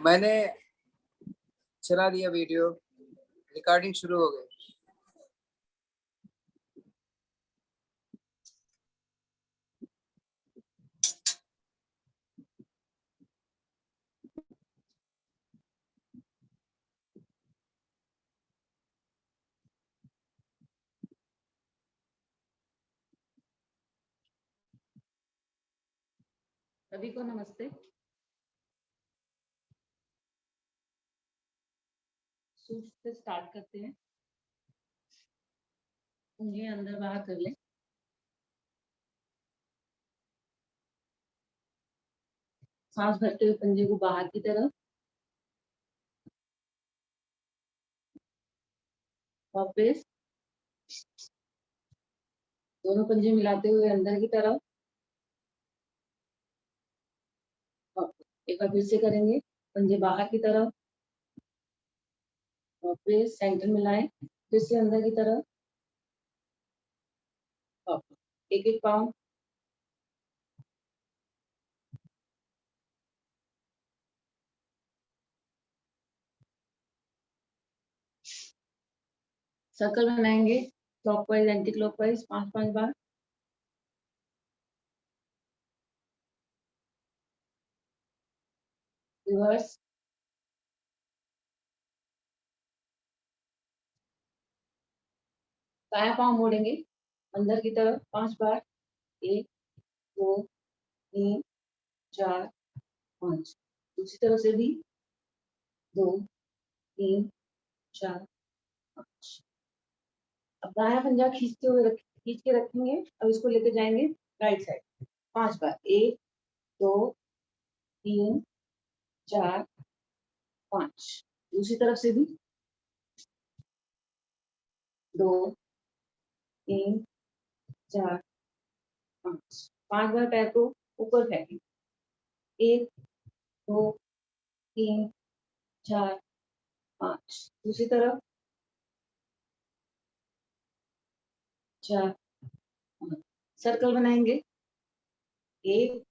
मैंने चला दिया वीडियो, रिकॉर्डिंग शुरू हो गई। सभी को नमस्ते। सूट से स्टार्ट करते हैं। उंगलियां अंदर बाहर कर लें। सांस भरते हुए पंजे को बाहर की तरफ, वापस दोनों पंजे मिलाते हुए अंदर की तरफ। एक बार फिर से करेंगे, पंजे बाहर की तरफ, वापस सेंटर मिलाएं, फिर से अंदर की तरफ, एक एक पाँव। सर्कल बनाएंगे क्लॉकवाइज एंटी क्लॉकवाइज 5-5 बार। रिवर्स, दायां पाँव मोड़ेंगे अंदर की तरफ 5 बार। 1 2 3 4 5। दूसरी तरफ से भी 2 3 4 5। अब दायां पंजा खींच के रखेंगे। अब इसको लेके जाएंगे राइट साइड 5 बार। 1 2 3 4 5। दूसरी तरफ से भी 2 3 4 5। 5 बार पैर को ऊपर फेंकें। 1 2 3 4 5। दूसरी तरफ 4 5। सर्कल बनाएंगे। 1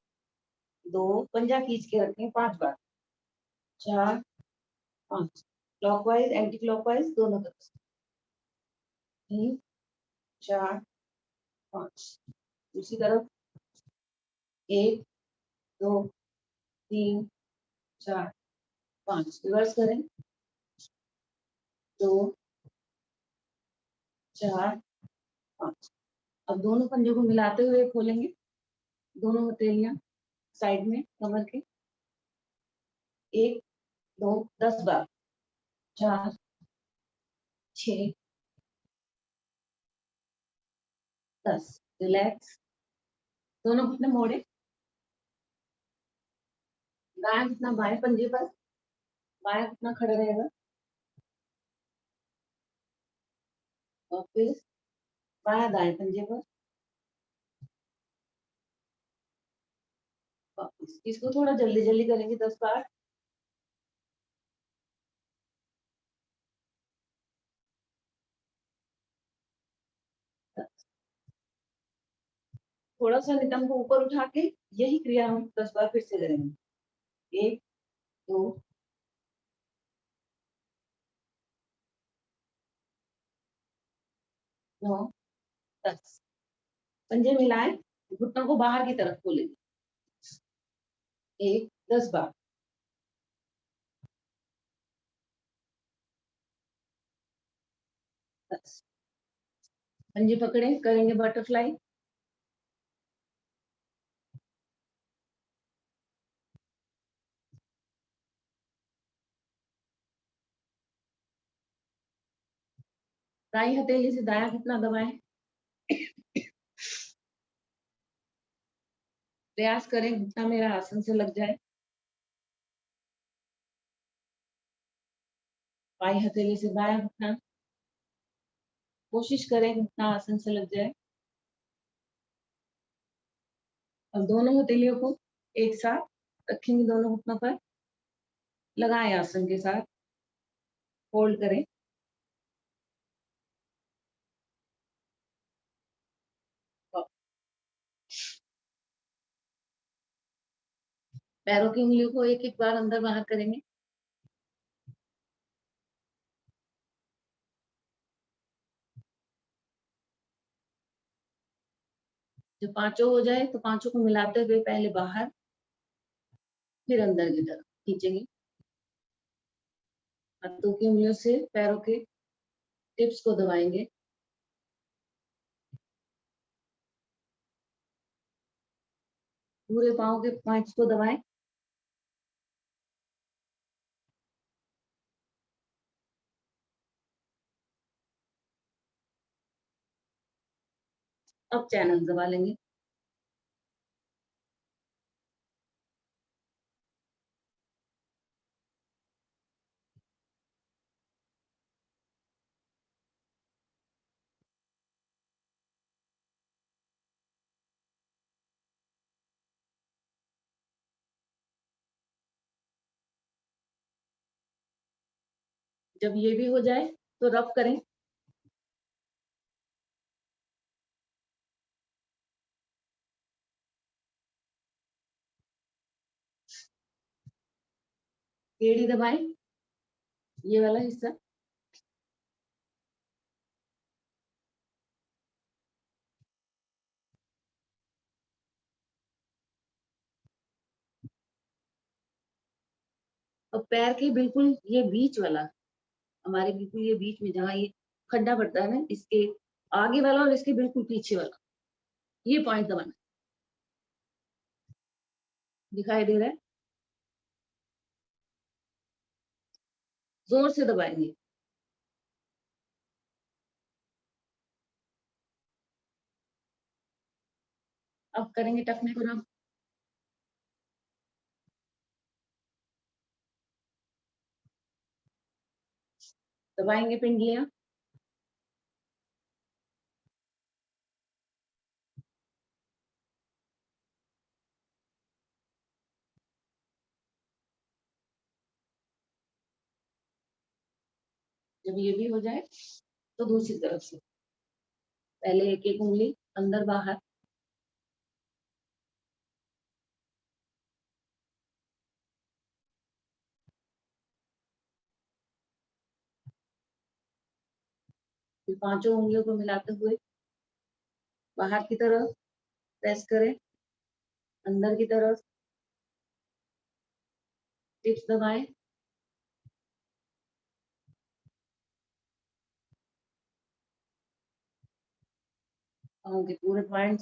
2 पंजा खींच के रखें 5 बार। 4 5। क्लॉकवाइज एंटी क्लॉकवाइज दोनों तरफ से। 3 4 5। दूसरी तरफ 1 2 3 4 5। रिवर्स करें। 2 4 5। अब दोनों पंजों को मिलाते हुए खोलेंगे। दोनों हथेलियां साइड में कमर के। 1 2 10 बार। 4 6 10। रिलैक्स। दोनों घुटने मोड़े। दायां घुटना बाएं पंजे पर, बायां घुटना खड़ा रहेगा। वापस बायां दाएं पंजे पर, वापस। इसको थोड़ा जल्दी जल्दी करेंगे 10 बार। थोड़ा सा नितंब को ऊपर उठा के यही क्रिया हम 10 बार फिर से करेंगे। 1 2 9 10। पंजे मिलाएं, घुटनों को बाहर की तरफ खोलेंगे। 1 10 बार। 10। पंजे पकड़े, करेंगे बटरफ्लाई। दाई हथेली से दायां घुटना दबाएं। प्रयास करें घुटना मेरा आसन से लग जाए। बाई हथेली से बायां घुटना, कोशिश करें घुटना आसन से लग जाए। अब दोनों हथेलियों को एक साथ रखेंगे, दोनों घुटनों पर लगाएं आसन के साथ। होल्ड करें। पैरों की उंगलियों को एक एक बार अंदर बाहर करेंगे। जब पांचों हो जाए तो पांचों को मिलाते हुए पहले बाहर फिर अंदर की तरफ खींचेंगे। हाथों की उंगलियों से पैरों के टिप्स को दबाएंगे। पूरे पाँव के पॉइंट्स को दबाएं। अब चैनल दबा लेंगे। जब ये भी हो जाए तो रब करें। एड़ी दबाएं, ये वाला हिस्सा। और पैर के बिल्कुल ये बीच वाला, हमारे बिल्कुल ये बीच में जहाँ ये खड्डा पड़ता है ना, इसके आगे वाला और इसके बिल्कुल पीछे वाला, ये पॉइंट दबाना। दिखाई दे रहा है? जोर से दबाएंगे। अब करेंगे टखने को रब। दबाएंगे पिंडलियां। जब ये भी हो जाए तो दूसरी तरफ से पहले एक एक उंगली अंदर बाहर। फिर पांचों उंगलियों को मिलाते हुए बाहर की तरफ प्रेस करें, अंदर की तरफ टिप्स दबाएं। पाँव के पूरे पॉइंट।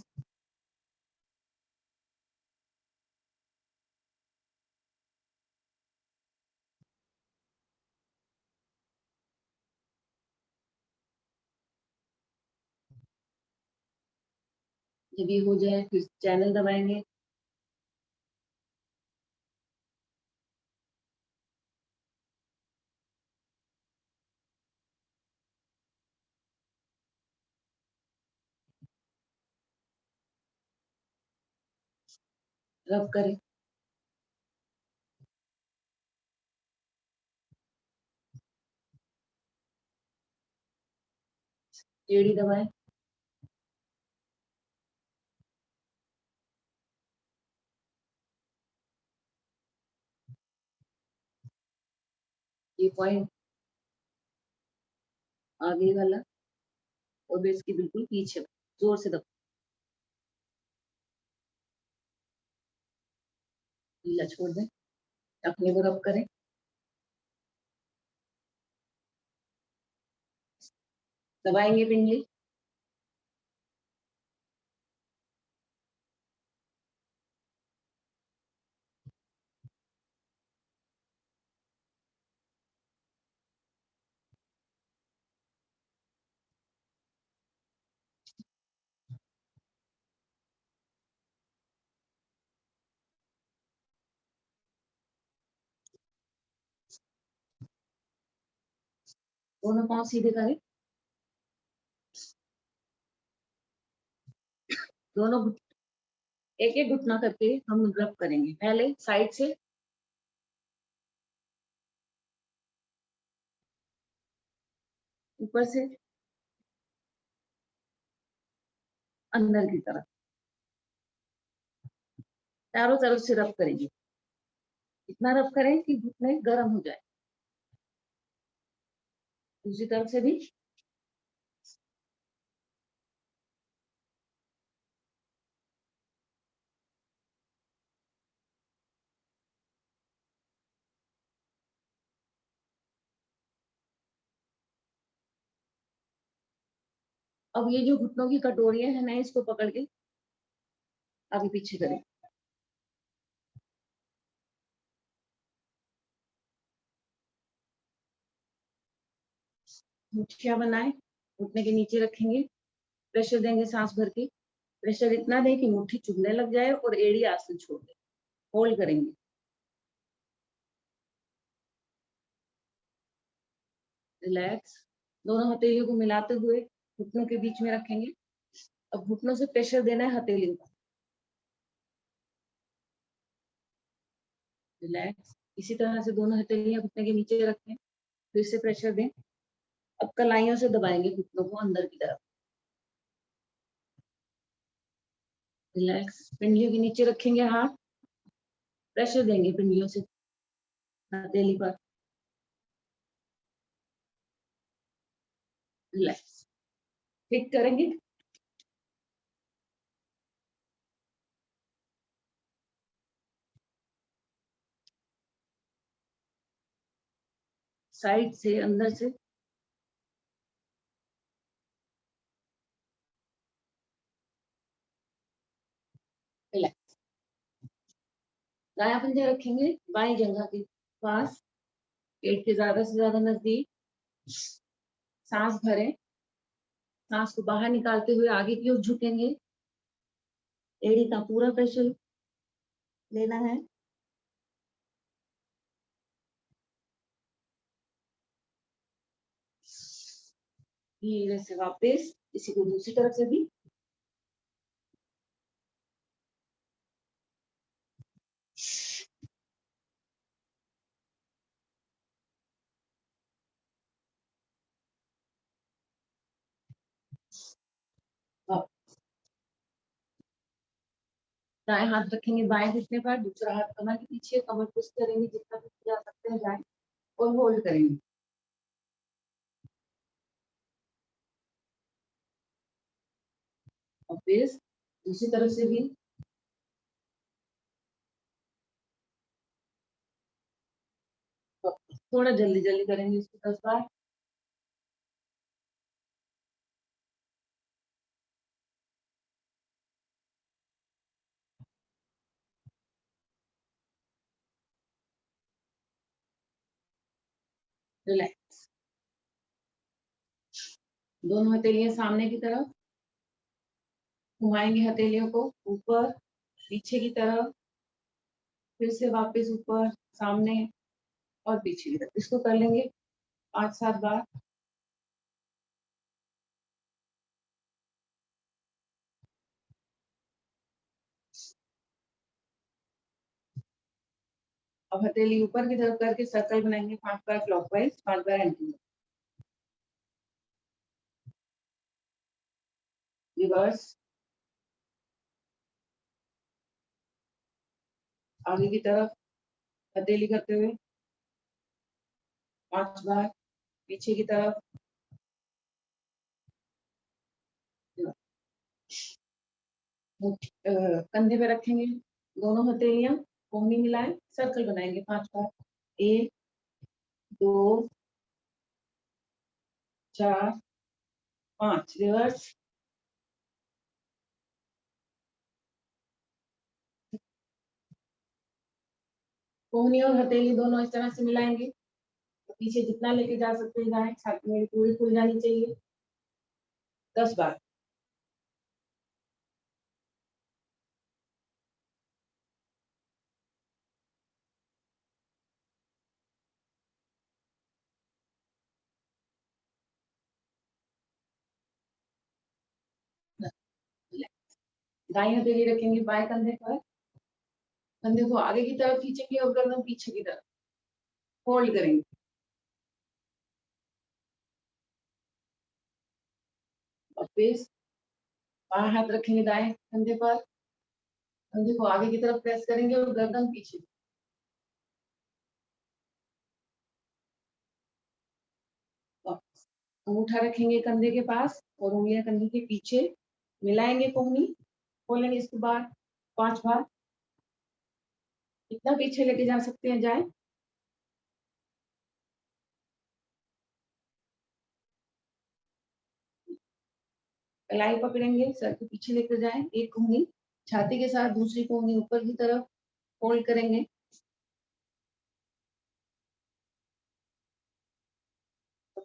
जब ये हो जाए फिर चैनल दबाएंगे। रब करें। एड़ी दबाएं। ये पॉइंट आगे वाला और बेस की बिल्कुल पीछे, जोर से दबाएं। ढीला छोड़ दें। टखने को रब करें। दबाएंगे पिंडली। दोनों पांव सीधे करें। दोनों एक एक घुटना करके हम रब करेंगे। पहले साइड से, ऊपर से, अंदर की तरफ, चारों तरफ से रब करेंगे। इतना रब करें कि घुटने गर्म हो जाए। दूसरी तरफ से भी। अब ये जो घुटनों की कटोरियां है ना, इसको पकड़ के आगे पीछे करें। मुठ्ठियां बनाए, घुटने के नीचे रखेंगे, प्रेशर देंगे सांस भर के। प्रेशर इतना दें कि मुट्ठी चुभने लग जाए और एड़ी आसन छोड़ दे। होल्ड करेंगे। रिलैक्स। दोनों हथेलियों को मिलाते हुए घुटनों के बीच में रखेंगे। अब घुटनों से प्रेशर देना है हथेलियों को। रिलैक्स। इसी तरह से दोनों हथेलियां घुटने के नीचे रखें, फिर से प्रेशर दें। अब कलाइयों से दबाएंगे घुटनों को अंदर की तरफ। रिलैक्स। पिंडलियों के नीचे रखेंगे हाथ, प्रेशर देंगे पिंडलियों से हथेली पर। रिलैक्स। ठीक करेंगे। साइड से अंदर से। रिलैक्स। दायां पंजा रखेंगे बाएं जंघा के पास, पेट के ज्यादा से ज्यादा नजदीक। सांस भरें, सांस को बाहर निकालते हुए आगे की ओर झुकेंगे। एड़ी का पूरा प्रेशर लेना है। धीरे से वापस, इसी को दूसरी तरफ से भी। दाएं हाथ रखेंगे बाएं घुटने पर, दूसरा हाथ कमर के पीछे, कमर पुश करेंगे जितना भी जा सकते हैं जाए, और होल्ड करेंगे। और फिर दूसरी तरफ से भी। थोड़ा जल्दी जल्दी करेंगे इसको 10 बार। रिलैक्स। दोनों हथेलियां सामने की तरफ, घुमाएंगे हथेलियों को ऊपर पीछे की तरफ, फिर से वापस ऊपर सामने और पीछे की तरफ। इसको कर लेंगे 5-7 बार। अब हथेली ऊपर की तरफ करके सर्कल बनाएंगे 5 बार क्लॉकवाइज, 5 बार एंटी रिवर्स। आगे की तरफ हथेली करते हुए 5 बार, पीछे की तरफ। कंधे पे रखेंगे दोनों हथेलियां, कोहनी मिलाए, सर्कल बनाएंगे 5 बार। 1 2 4 5। रिवर्स। कोहनी और हथेली दोनों इस तरह से मिलाएंगे, तो पीछे जितना लेके जा सकते हैं जाए, छाती मेरी पूरी खुल जानी चाहिए। 10 बार। दाएं हथेली रखेंगे बाएं कंधे पर, कंधे को आगे की तरफ खींचेंगे और गर्दन पीछे की तरफ, होल्ड करेंगे। और फिर बाएं हाथ रखेंगे दाएं कंधे पर, कंधे को आगे की तरफ प्रेस करेंगे और गर्दन पीछे। अंगूठा रखेंगे कंधे के पास और उंगलियां कंधे के पीछे, मिलाएंगे कोहनी, खोलेंगे इसके बाद 5 बार। इतना पीछे लेके जा सकते हैं जाए। कलाई पकड़ेंगे, सर के पीछे लेकर जाएं, एक उंगली छाती के साथ, दूसरी को उंगली ऊपर की तरफ होल्ड करेंगे।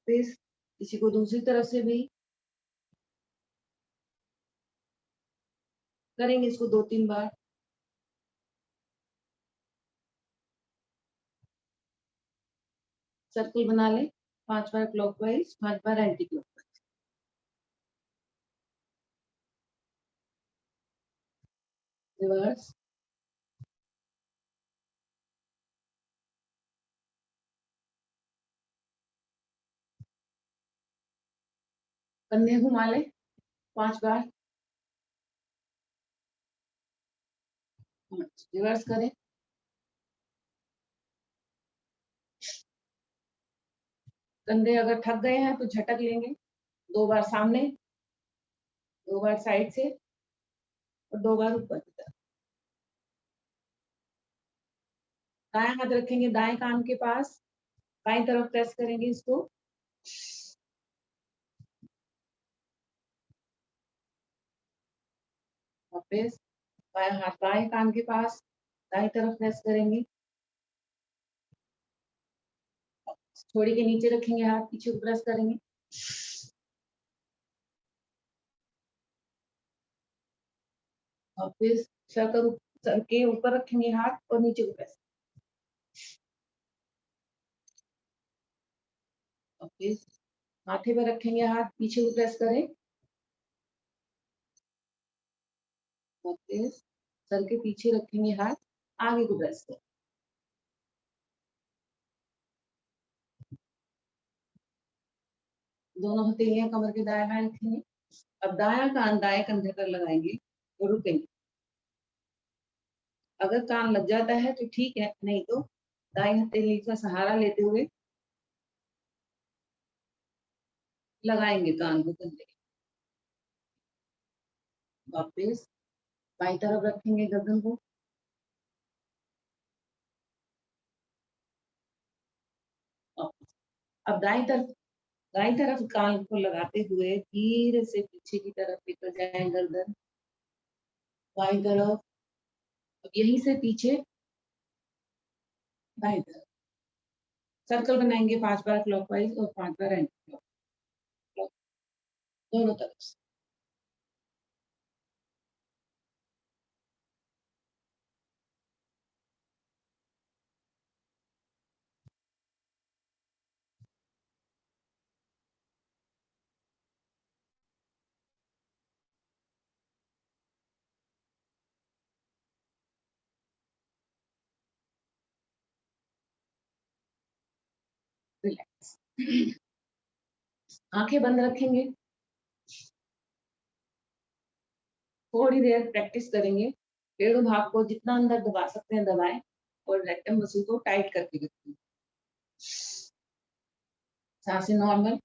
फिर किसी को दूसरी तरफ से भी करेंगे इसको 2-3 बार। सर्कल बना लें 5 बार क्लॉकवाइज, 5 बार एंटी क्लॉकवाइज। रिवर्स। कंधे घुमा लें 5 बार। रिवर्स करें। कंधे अगर थक गए हैं तो झटक लेंगे 2 बार सामने, 2 बार साइड से और 2 बार ऊपर की तरफ। दाएं हाथ रखेंगे दाएं कान के पास, बाएं तरफ प्रेस करेंगे इसको। वापस बाएं हाथ बाएं कान के पास, दाएं तरफ प्रेस करेंगे। थोड़ी के नीचे रखेंगे हाथ, पीछे को प्रेस करेंगे। वापस सर के ऊपर रखेंगे हाथ और नीचे को प्रेस। वापस माथे पर रखेंगे हाथ, पीछे को प्रेस करें। वापस सर के पीछे रखेंगे हाथ, आगे को प्रेस करें। दोनों हथेलियां कमर के दाएं बाएं रखेंगे। अब दायां कान दाएं कंधे पर लगाएंगे और रुकेंगे। अगर कान लग जाता है तो ठीक है, नहीं तो दाएं हथेली का सहारा लेते हुए लगाएंगे कान को कंधे। वापस बाई तरफ रखेंगे गर्दन को। अब दाई तरफ कान को लगाते हुए धीरे से पीछे की तरफ लेकर जाए गर्दन। बाई तरफ। अब यहीं से पीछे दाई तरफ सर्कल बनाएंगे 5 बार क्लॉकवाइज और 5 बार एंटी क्लॉक, दोनों तरफ से। रिलैक्स। आंखें बंद रखेंगे। थोड़ी देर प्रैक्टिस करेंगे। पेड़ों भाग को जितना अंदर दबा सकते हैं दबाएं और रेक्टम मसल को टाइट करके रखें। सांसें नॉर्मल।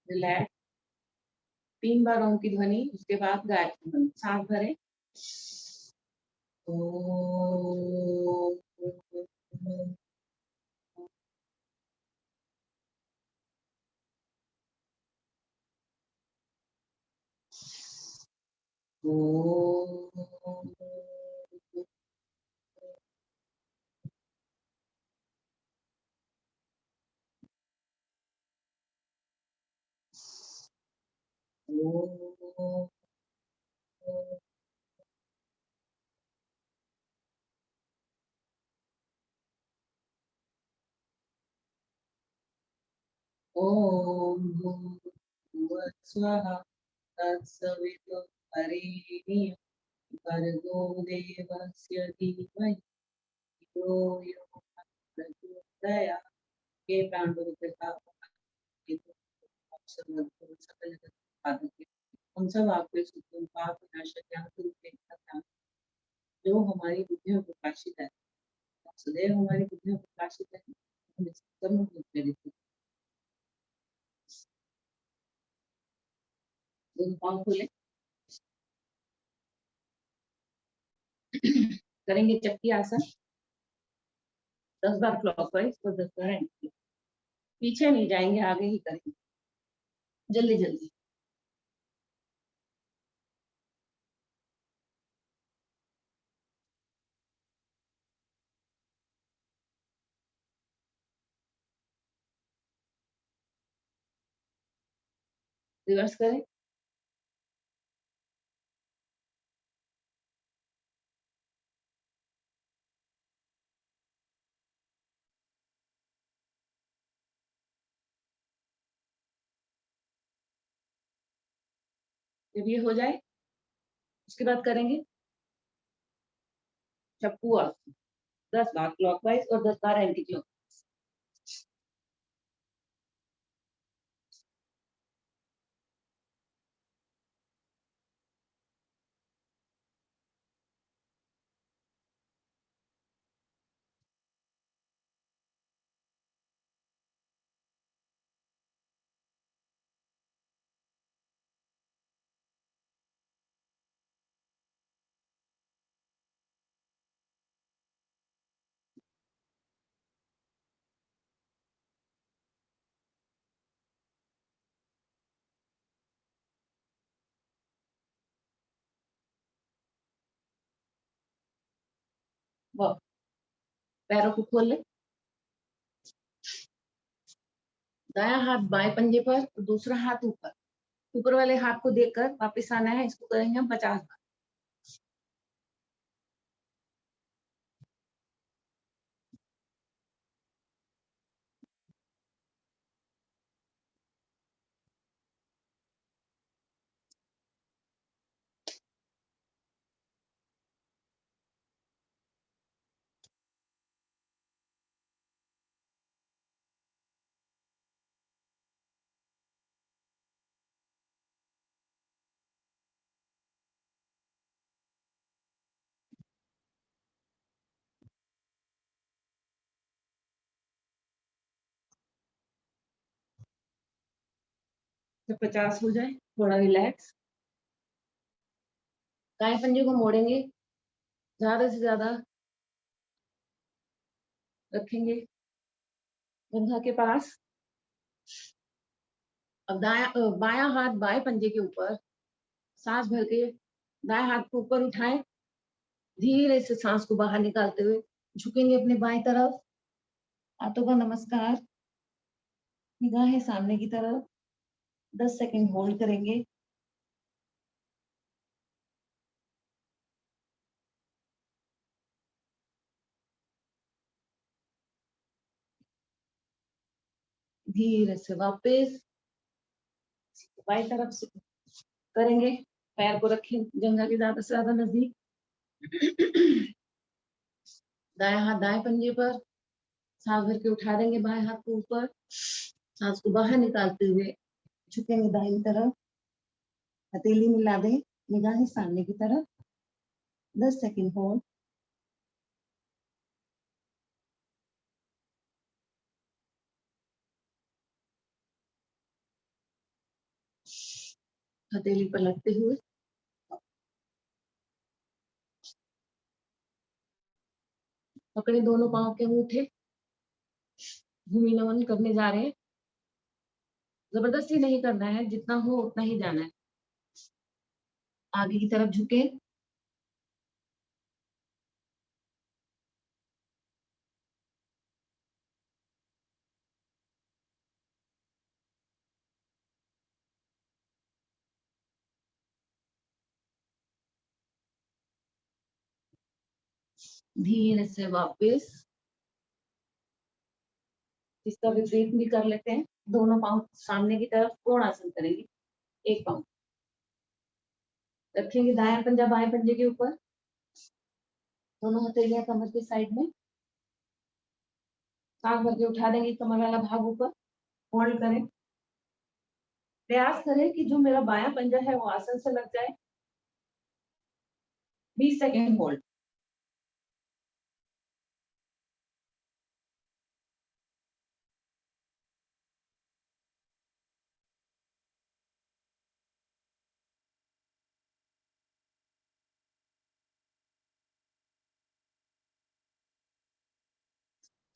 रिलैक्स। 3 बार ओम की ध्वनि, उसके बाद गायत्री मंत्र। सांस भरें। ओम। ओम। ओम। ओम भूर्भुवः स्वः तत्सवितुर्वरेण्यं भर्गो देवस्य धीमहि यो यो दया के प्राणपवित्रता सकल जगत उत्पादक है। हम सब आपके सुखों पाप विनाशक ज्ञान स्वरूप देखता था, जो हमारी बुद्धियों को प्रकाशित है। सदैव हमारी बुद्धियों को प्रकाशित है। हम इस कर्म को प्रेरित हैं। दोनों पाँव खोले, करेंगे चक्की आसन 10 बार क्लॉकवाइज और 10 बार एंटी। पीछे नहीं जाएंगे, आगे ही करेंगे जल्दी जल्दी। रिवर्स करें, जब ये हो जाए उसके बाद करेंगे चप्पू आसन 10 बार क्लॉकवाइज और 10 बार एंटी क्लॉक। वाह, पैरों को खोल ले, दाया हाथ बाएं पंजे पर और दूसरा हाथ ऊपर। ऊपर वाले हाथ को देखकर वापस आना है। इसको करेंगे हम 50 बार। जब 50 हो जाए थोड़ा रिलैक्स, दाएं पंजे को मोड़ेंगे, ज्यादा से ज्यादा रखेंगे जंघा के पास। अब बायां हाथ बाएं पंजे के ऊपर, सांस भर के दाएं हाथ को ऊपर उठाएं, धीरे से सांस को बाहर निकालते हुए झुकेंगे अपने बाएं तरफ। हाथों का नमस्कार, निगाहें सामने की तरफ। 10 सेकंड होल्ड करेंगे। धीरे से वापस बाई तरफ से करेंगे। पैर को रखें जंघा के ज्यादा से ज्यादा नजदीक। दाएं हाथ दाएं पंजे पर, सांस भर के उठा देंगे बाएं हाथ को ऊपर, सांस को बाहर निकालते हुए झुकेंगे दाहिनी तरफ। हथेली मिला दें, निगाहें सामने की तरफ। 10 सेकंड होल्ड। हथेली पलटते हुए पकड़े दोनों पांव के अंगूठे, भूमि नमन करने जा रहे हैं। जबरदस्ती नहीं करना है, जितना हो उतना ही जाना है। आगे की तरफ झुके, धीरे से वापस। इसका विपरीत भी कर लेते हैं। दोनों पांव सामने की तरफ कोणासन करेंगे। एक पांव रखेंगे दाया पंजा बाएं पंजे के ऊपर, दोनों हथेलियां कमर के साइड में। सांस भर के उठा देंगे, कमर वाला भाग ऊपर, होल्ड करें। प्रयास करें कि जो मेरा बायां पंजा है वो आसन से लग जाए। 20 सेकेंड होल्ड।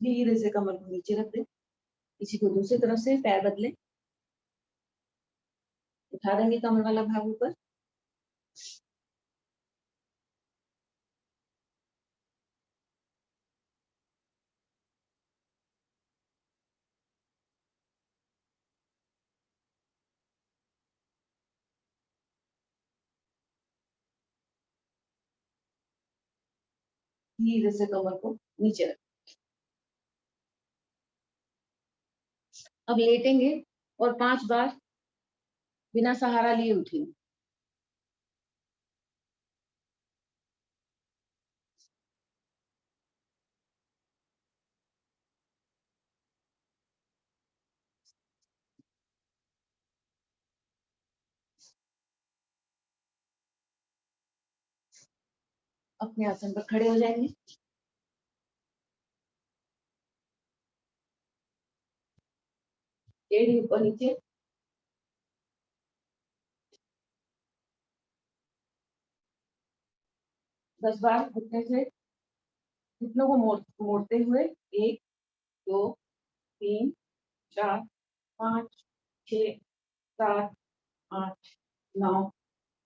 धीरे से कमर को नीचे रख दें। इसी को दूसरी तरफ से पैर बदलें, उठा देंगे कमर वाला भाग ऊपर। धीरे से कमर को नीचे रखें। अब लेटेंगे और 5 बार बिना सहारा लिए उठेंगे। अपने आसन पर खड़े हो जाएंगे। एड़ी ऊपर नीचे। दस बार घुटने से घुटनों को मोड़ते हुए। 1 2 3 4 5 6 7 8 9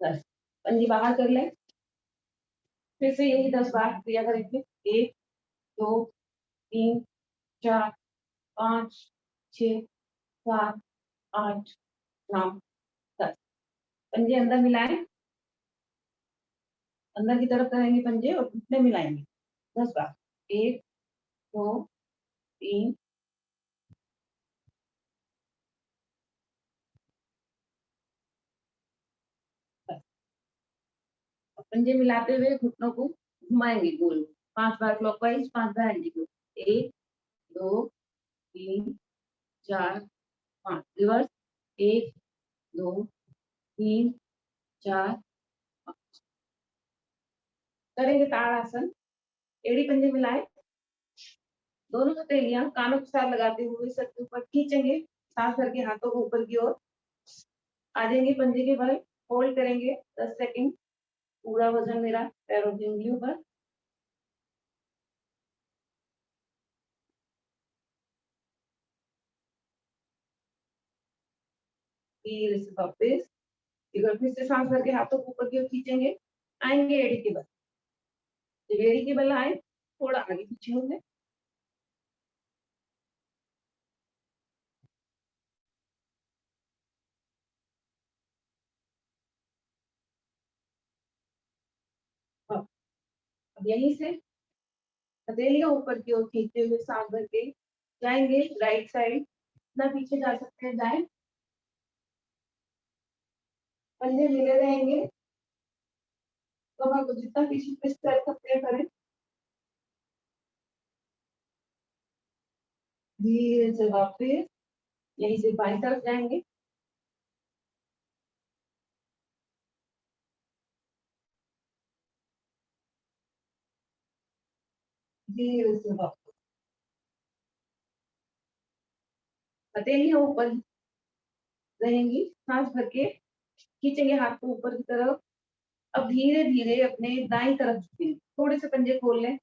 10। पंजी बाहर कर लें। फिर से यही 10 बार क्रिया करेंगे। 1 2 3 4 5 6 7 8 9 10। पंजे अंदर मिलाएं, अंदर की तरफ करेंगे पंजे और घुटने मिलाएंगे 10 बार। 1 2 3 10। पंजे मिलाते हुए घुटनों को घुमाएंगे गोल। 5 बार क्लॉकवाइज, 5 बार एंटी क्लॉक। 1 2 3 4 5। रिवर्स। 1 2 3 4 5। करेंगे ताड़ासन। एड़ी पंजे मिलाए, दोनों हथेलियां कानों के साथ लगाते हुए सर के ऊपर खींचेंगे। सांस भर के हाथों को ऊपर की ओर आ जाएंगे। पंजे के बल होल्ड करेंगे 10 सेकंड। पूरा वजन मेरा पैरों की उंगलियों पर। धीरे से वापस एक बार फिर से सांस भर के हाथों को ऊपर की ओर खींचेंगे। आएंगे एड़ी के बल। जब एड़ी के बल आए थोड़ा आगे पीछे होंगे। अब यहीं से हथेलियां ऊपर की ओर खींचते हुए सांस भर के जाएंगे राइट साइड। ना पीछे जा सकते हैं, जाए। पंजे मिले रहेंगे, कमर को जितना पीछे प्रेस कर सकते हैं करें। धीरे से वापस यहीं से बाईं तरफ जाएंगे। धीरे से वापस हथेलियां ऊपर रहेंगी। सांस भर के खींचेंगे हाथ को ऊपर की तरफ। अब धीरे धीरे अपने दाईं तरफ झुकें। थोड़े से पंजे खोल लें,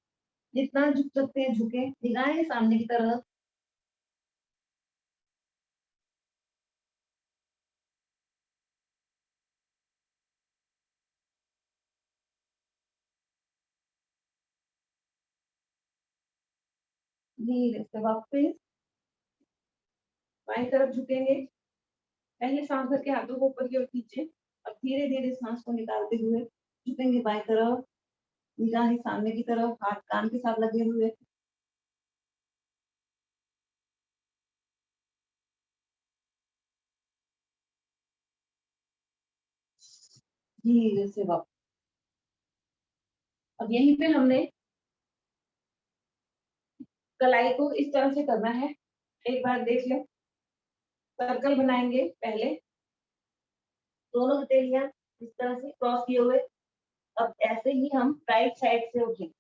जितना झुक सकते हैं झुके। निगाहें सामने की तरफ। धीरे से वापस बाईं तरफ झुकेंगे। पहले सांस भर के हाथों को ऊपर की ओर खींचे। अब धीरे धीरे सांस को निकालते हुए झुकेंगे बाईं तरफ। निगाहें सामने की तरफ, हाथ कान के साथ लगे हुए। धीरे से वापस। अब यहीं पे हमने कलाई को इस तरह से करना है, एक बार देख ले। सर्कल बनाएंगे पहले, दोनों हथेलियां इस तरह से क्रॉस किए हुए। अब ऐसे ही हम राइट साइड से उठेंगे,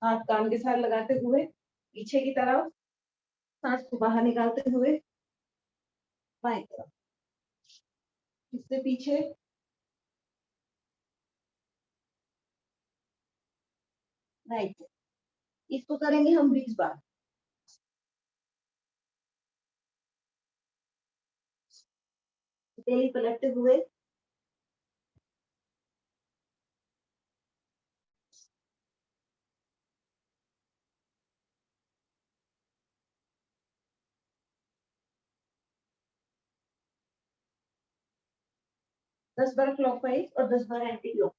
हाथ कान के साथ लगाते हुए पीछे की तरफ, सांस को बाहर निकालते हुए बाएं तरफ, इससे पीछे, राइट। इसको करेंगे हम 20 बार। हथेली पलटते हुए, दस बार क्लॉकवाइज और 10 बार एंटी क्लॉक।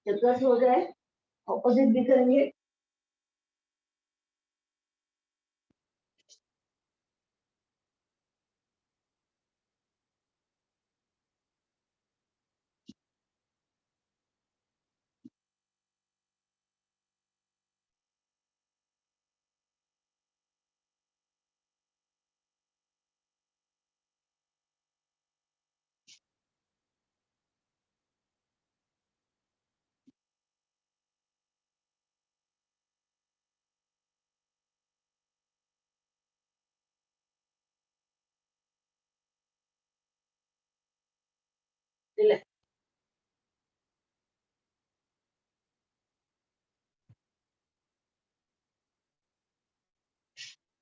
जब 10 हो जाए ऑपोजिट भी करेंगे।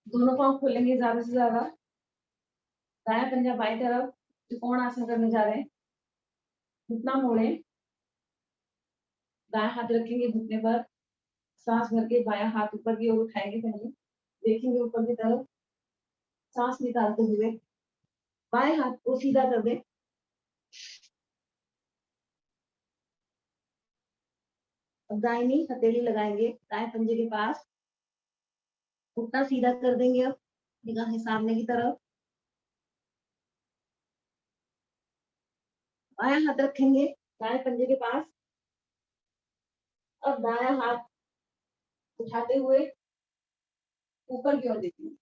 दोनों पाँव खोलेंगे ज्यादा से ज्यादा, दाया पंजा बाई तरफ, त्रिकोण आसन करने जा रहे हैं। घुटना मोड़े, दाया हाथ रखेंगे घुटने पर, सांस भर के बाया हाथ ऊपर की ओर उठाएंगे, पहले देखेंगे ऊपर की तरफ, सांस निकालते हुए बाएं हाथ को सीधा कर दें। अब दाहिनी हथेली लगाएंगे दाएं पंजे के पास, घुटना सीधा कर देंगे। अब निगाहें सामने की तरफ, बायां हाथ रखेंगे दाएं पंजे के पास। अब दायां हाथ उठाते हुए ऊपर की ओर देखेंगे,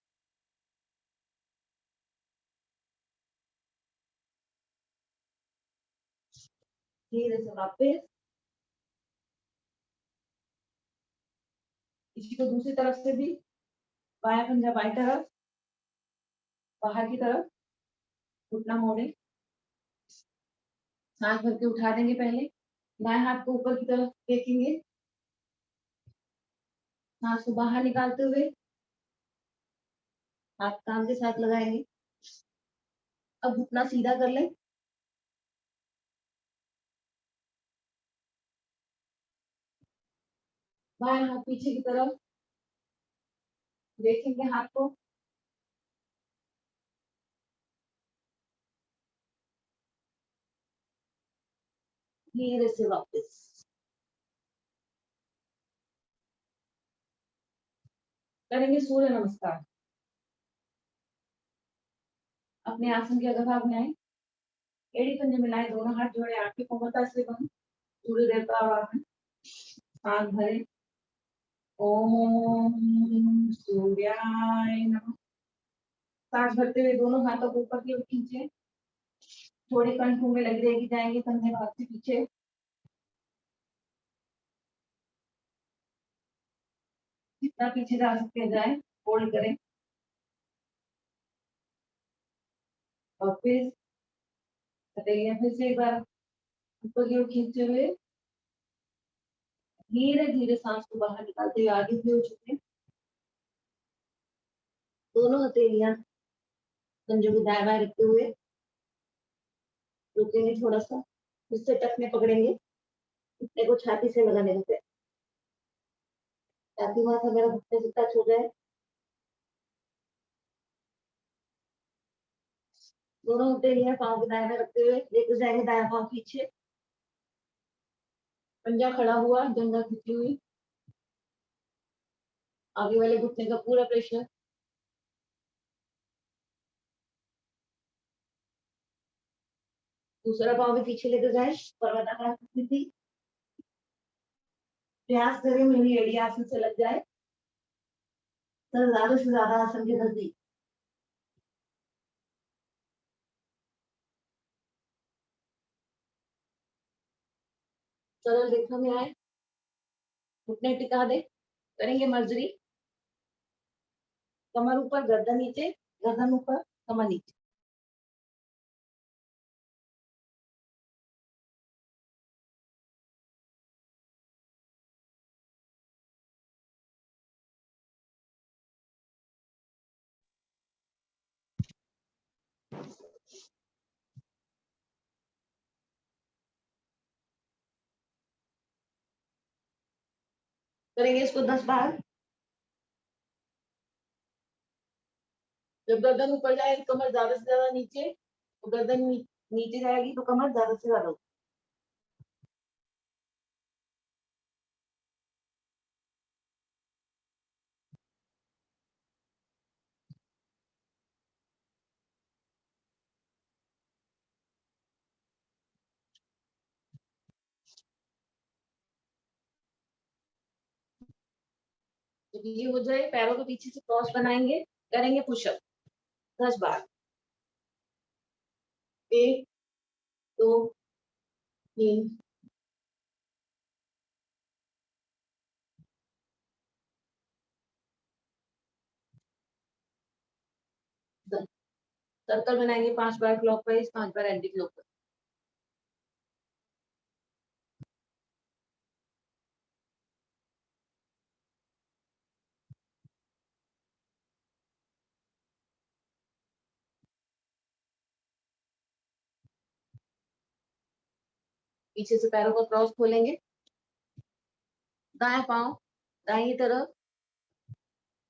धीरे से वापस। इसी को दूसरी तरफ से भी, बाया पंजा बाई तरफ, बाहर की तरफ, घुटना मोड़े, सांस भर के उठा देंगे। पहले दाएं हाथ को ऊपर की तरफ देखेंगे, सांस को बाहर निकालते हुए हाथ कान के साथ लगाएंगे। अब घुटना सीधा कर लें, बाएं हाथ पीछे की तरफ देखेंगे हाथ को, धीरे से वापस करेंगे सूर्य नमस्कार। अपने आसन के अगर भाग में आए, एड़ी पंजे मिलाए, दोनों हाथ जोड़े, आंखें कोमलता से बंद, सूर्य देवता आवाहन, सांस भरे, ओम सूर्याय नमः। सांस भरते हुए दोनों हाथों को ऊपर की ओर खींचे, थोड़ी कंठों में लगी रहेगी, जाएंगे कंधे भाग से पीछे, जितना पीछे जा सकते हैं जाए, होल्ड करें। और फिर हथेलियां फिर से एक बार ऊपर की ओर खींचते हुए धीरे धीरे सांस को बाहर निकालते हुए आगे की ओर झुके, दोनों हथेलियां पंजों को दाएं बाएं रखते हुए रुकेंगे थोड़ा सा, उससे टक में पकड़ेंगे, घुटने को छाती से लगाने देते हैं ताकि वहां से मेरा घुटने से टच हो जाए। दोनों उल्टे लिए पाँव के दाएं में रखते हुए लेकर जाएंगे दाया पाँव पीछे, पंजा खड़ा हुआ, जंघा खींची हुई, आगे वाले घुटने का पूरा प्रेशर। दूसरा पाँव भी पीछे लेकर जाए, पर्वताकार स्थिति, प्रयास करें मेरी एड़ी आसन से लग जाए, सर ज्यादा से ज्यादा आसन के नजदीक। सरल देखने में आए, घुटने टिका दे, करेंगे मर्जरी, कमर ऊपर गर्दन नीचे, गर्दन ऊपर कमर नीचे। करेंगे इसको 10 बार। जब गर्दन ऊपर जाए कमर ज्यादा से ज्यादा नीचे, तो गर्दन नीचे जाएगी तो कमर ज्यादा से ज्यादा। जब ये हो जाए पैरों को पीछे से क्रॉस बनाएंगे, करेंगे पुशअप 10 बार। 1 2 3 10। सर्कल बनाएंगे 5 बार क्लॉकवाइज, 5 बार एंटी क्लॉकवाइज। पीछे से पैरों को क्रॉस खोलेंगे, दाएं पांव दाहिनी तरफ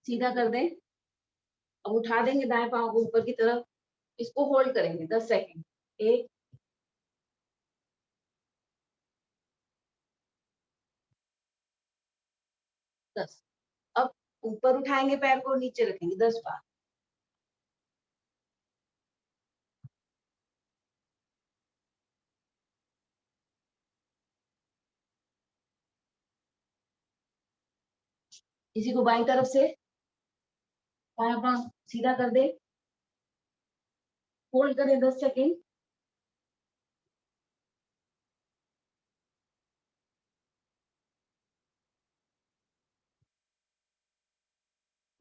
सीधा कर दें। अब उठा देंगे दाएं पांव को ऊपर की तरफ, इसको होल्ड करेंगे 10 सेकंड। 1 10। अब ऊपर उठाएंगे पैर को, नीचे रखेंगे 10 बार। इसी को बाईं तरफ से बायां पांव सीधा कर दे, होल्ड करें 10 सेकंड।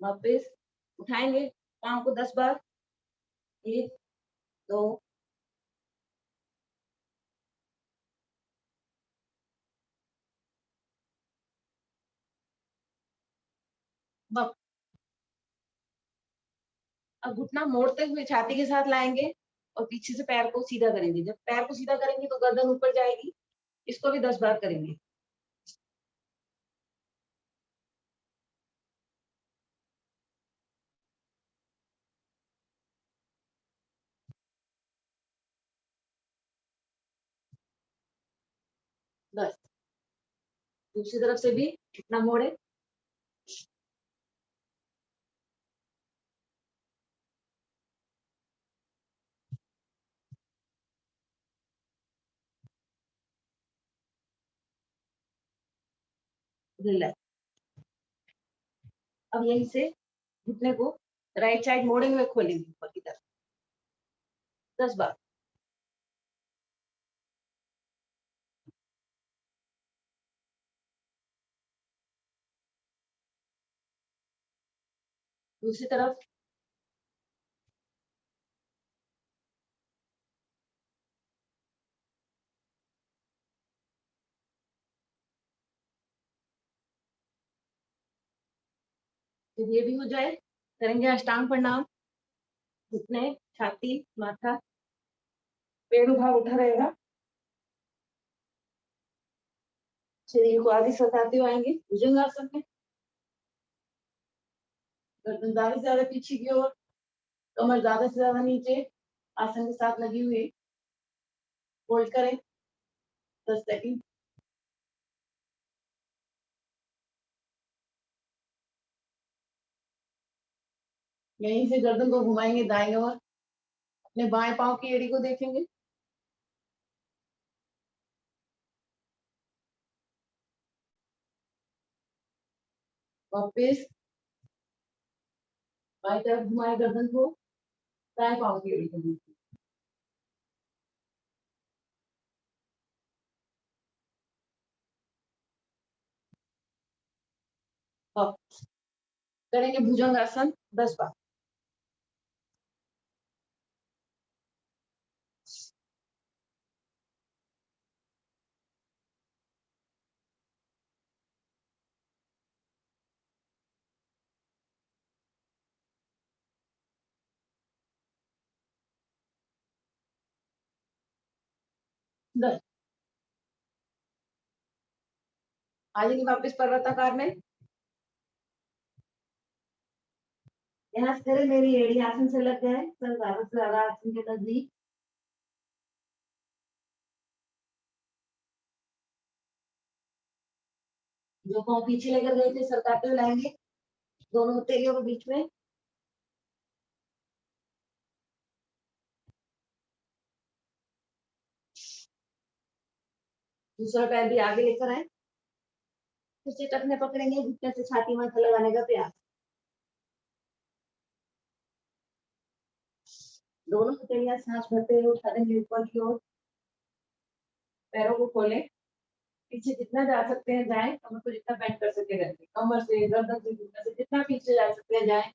वापस उठाएंगे पांव को 10 बार। 1 2 अब घुटना मोड़ते हुए छाती के साथ लाएंगे और पीछे से पैर को सीधा करेंगे। जब पैर को सीधा करेंगे तो गर्दन ऊपर जाएगी। इसको भी 10 बार करेंगे। बस दूसरी तरफ से भी घुटना मोड़े, रिलैक्स। अब यहीं से घुटने को राइट साइड मोड़े हुए खोलेंगे ऊपर की तरफ 10 बार। दूसरी तरफ जब ये भी हो जाए करेंगे अष्टांग प्रणाम। घुटने छाती माथा पेड़ भाग उठा रहेगा, शरीर को आगे सताते हुए आएंगे भुजंगासन में। गर्दन ज्यादा से ज्यादा पीछे की ओर, कमर ज्यादा से ज्यादा नीचे, आसन के साथ लगी हुई, होल्ड करें 10 सेकंड। यहीं से गर्दन को घुमाएंगे दाएं ओर, अपने बाएं पांव की एड़ी को देखेंगे। वापस बाएं तरफ घुमाए गर्दन को, दाएं पांव की एड़ी को देखेंगे। वापस करेंगे भुजंगासन 10 बार। दस। आ जाएंगे वापस पर्वताकार में। यहाँ से करें, मेरी एड़ी आसन से लग जाए, सर ज्यादा से ज्यादा आसन के नजदीक। जो पाँव पीछे लेकर गए थे सरकाते हुए लाएंगे दोनों हथेलियों के बीच में। दूसरा पैर भी आगे लेकर आए, फिर से टखने पकड़ेंगे, घुटने से छाती माथा लगाने का प्रयास। दोनों हथेलियां सांस भरते हुए उठा देंगे ऊपर की ओर। पैरों को खोलें, पीछे जितना जा सकते हैं जाएं, कमर को जितना बेंड कर सके रखें, कमर से गर्दन से घुटने से जितना पीछे जा सकते हैं जाएं।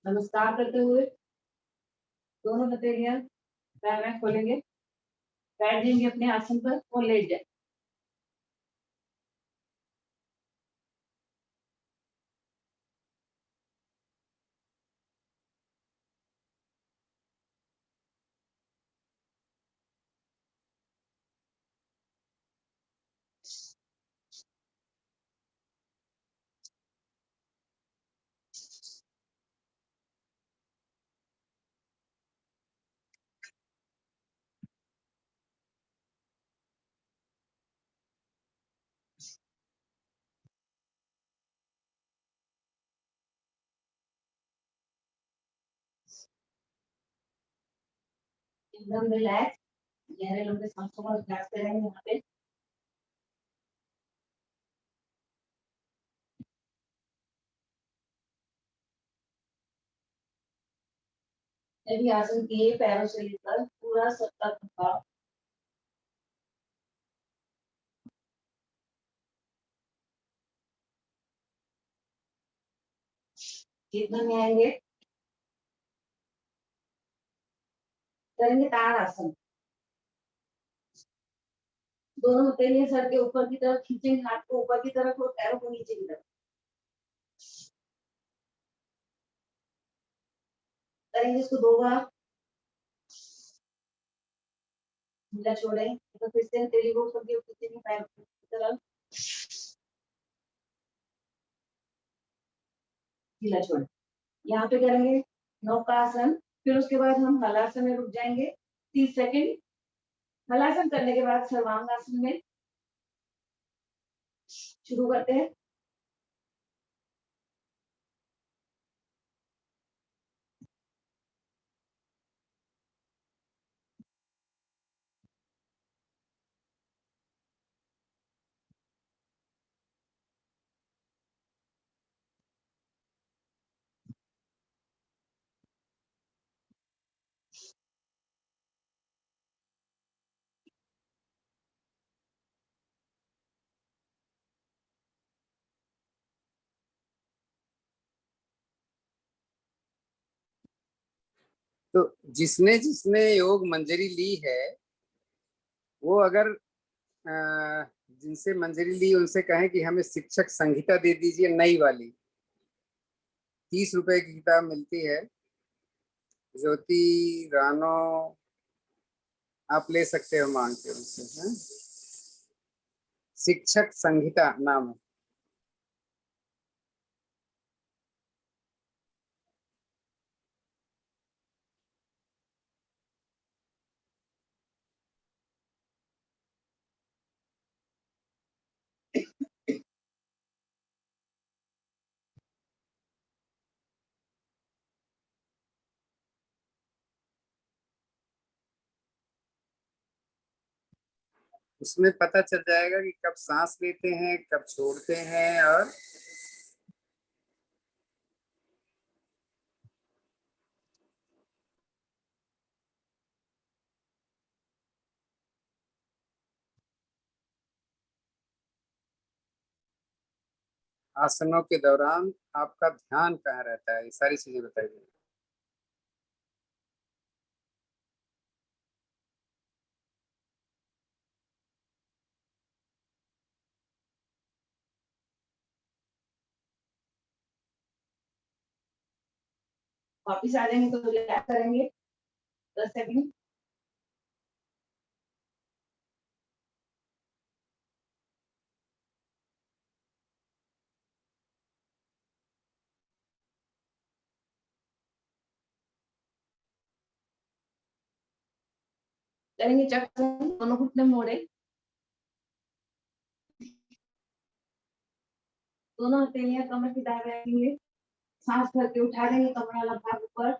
नमस्कार करते हुए दोनों हथेलियां पैर में खोलेंगे, बैठ जाएंगे अपने आसन पर और लेट जाए। एकदम रिलैक्स, गहरे लंबे सांसों का अभ्यास करेंगे यहाँ पे। यदि आसन किए पैरों से लेकर पूरा सर तक झुकाव। जितना में आएंगे करेंगे ताड़ आसन। दोनों हथेलियां सर के ऊपर की तरफ खींचेंगे, हाथ को ऊपर की तरफ और पैरों को नीचे की तरफ करेंगे। इसको 2 बार ढीला छोड़ें, तो फिर से हथेली को ऊपर की ओर खींचेंगे, पैरों की तरफ ढीला छोड़ें। यहाँ पे करेंगे नौकासन, फिर उसके बाद हम हलासन में रुक जाएंगे 30 सेकंड। हलासन करने के बाद सर्वांगासन में शुरू करते हैं। तो जिसने जिसने योग मंजरी ली है वो अगर जिनसे मंजरी ली उनसे कहें कि हमें शिक्षक संहिता दे दीजिए नई वाली। 30 रुपए की किताब मिलती है। ज्योति रानो आप ले सकते हो मांग के उनसे, हैं? शिक्षक संहिता नाम है। उसमें पता चल जाएगा कि कब सांस लेते हैं, कब छोड़ते हैं। और आसनों के दौरान आपका ध्यान कहाँ रहता है, ये सारी चीजें बताइए। वापिस आ जाएंगे तो रिलैक्स करेंगे 10 सेकंड। करेंगे चक्र, दोनों घुटने मोड़े, दोनों हथेलियां कमर की दाएं रखेंगे, सांस भर के उठा देंगे कमर वाला भाग ऊपर।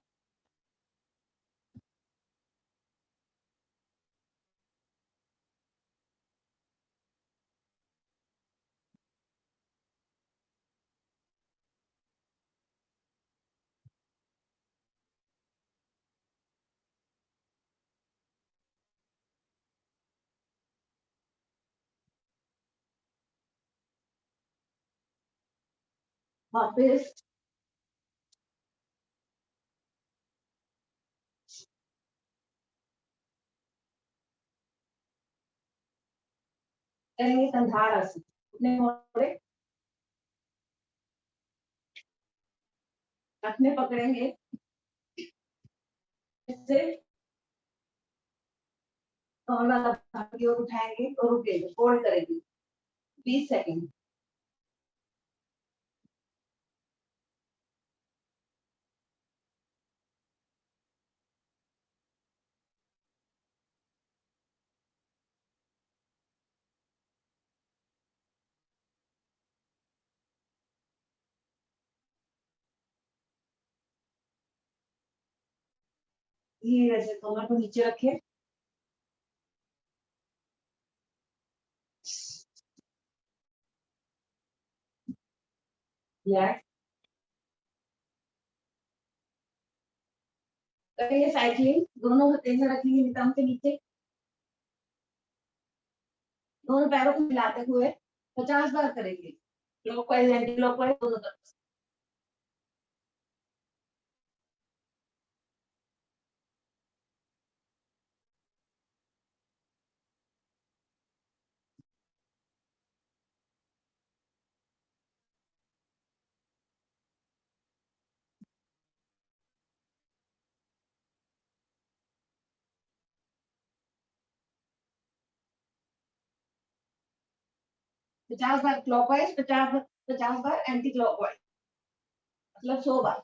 वापिस करेंगे कंधार आसन, घुटने मोड़े, रखने पकड़ेंगे, इससे कमर वाला भाग की ओर उठाएंगे और रुकेंगे, फोल्ड करेंगे 20 सेकंड। धीरे से कमर को नीचे रखें, रिलैक्स करेंगे। साइकिलिंग, दोनों हथेलियां रखेंगे नितंब के नीचे, दोनों पैरों को मिलाते हुए 50 बार करेंगे, क्लॉकवाइज एंटी क्लॉकवाइज दोनों तरफ। से 50 बार क्लॉकवाइज, 50 बार एंटी क्लॉकवाइज, मतलब 100 बार।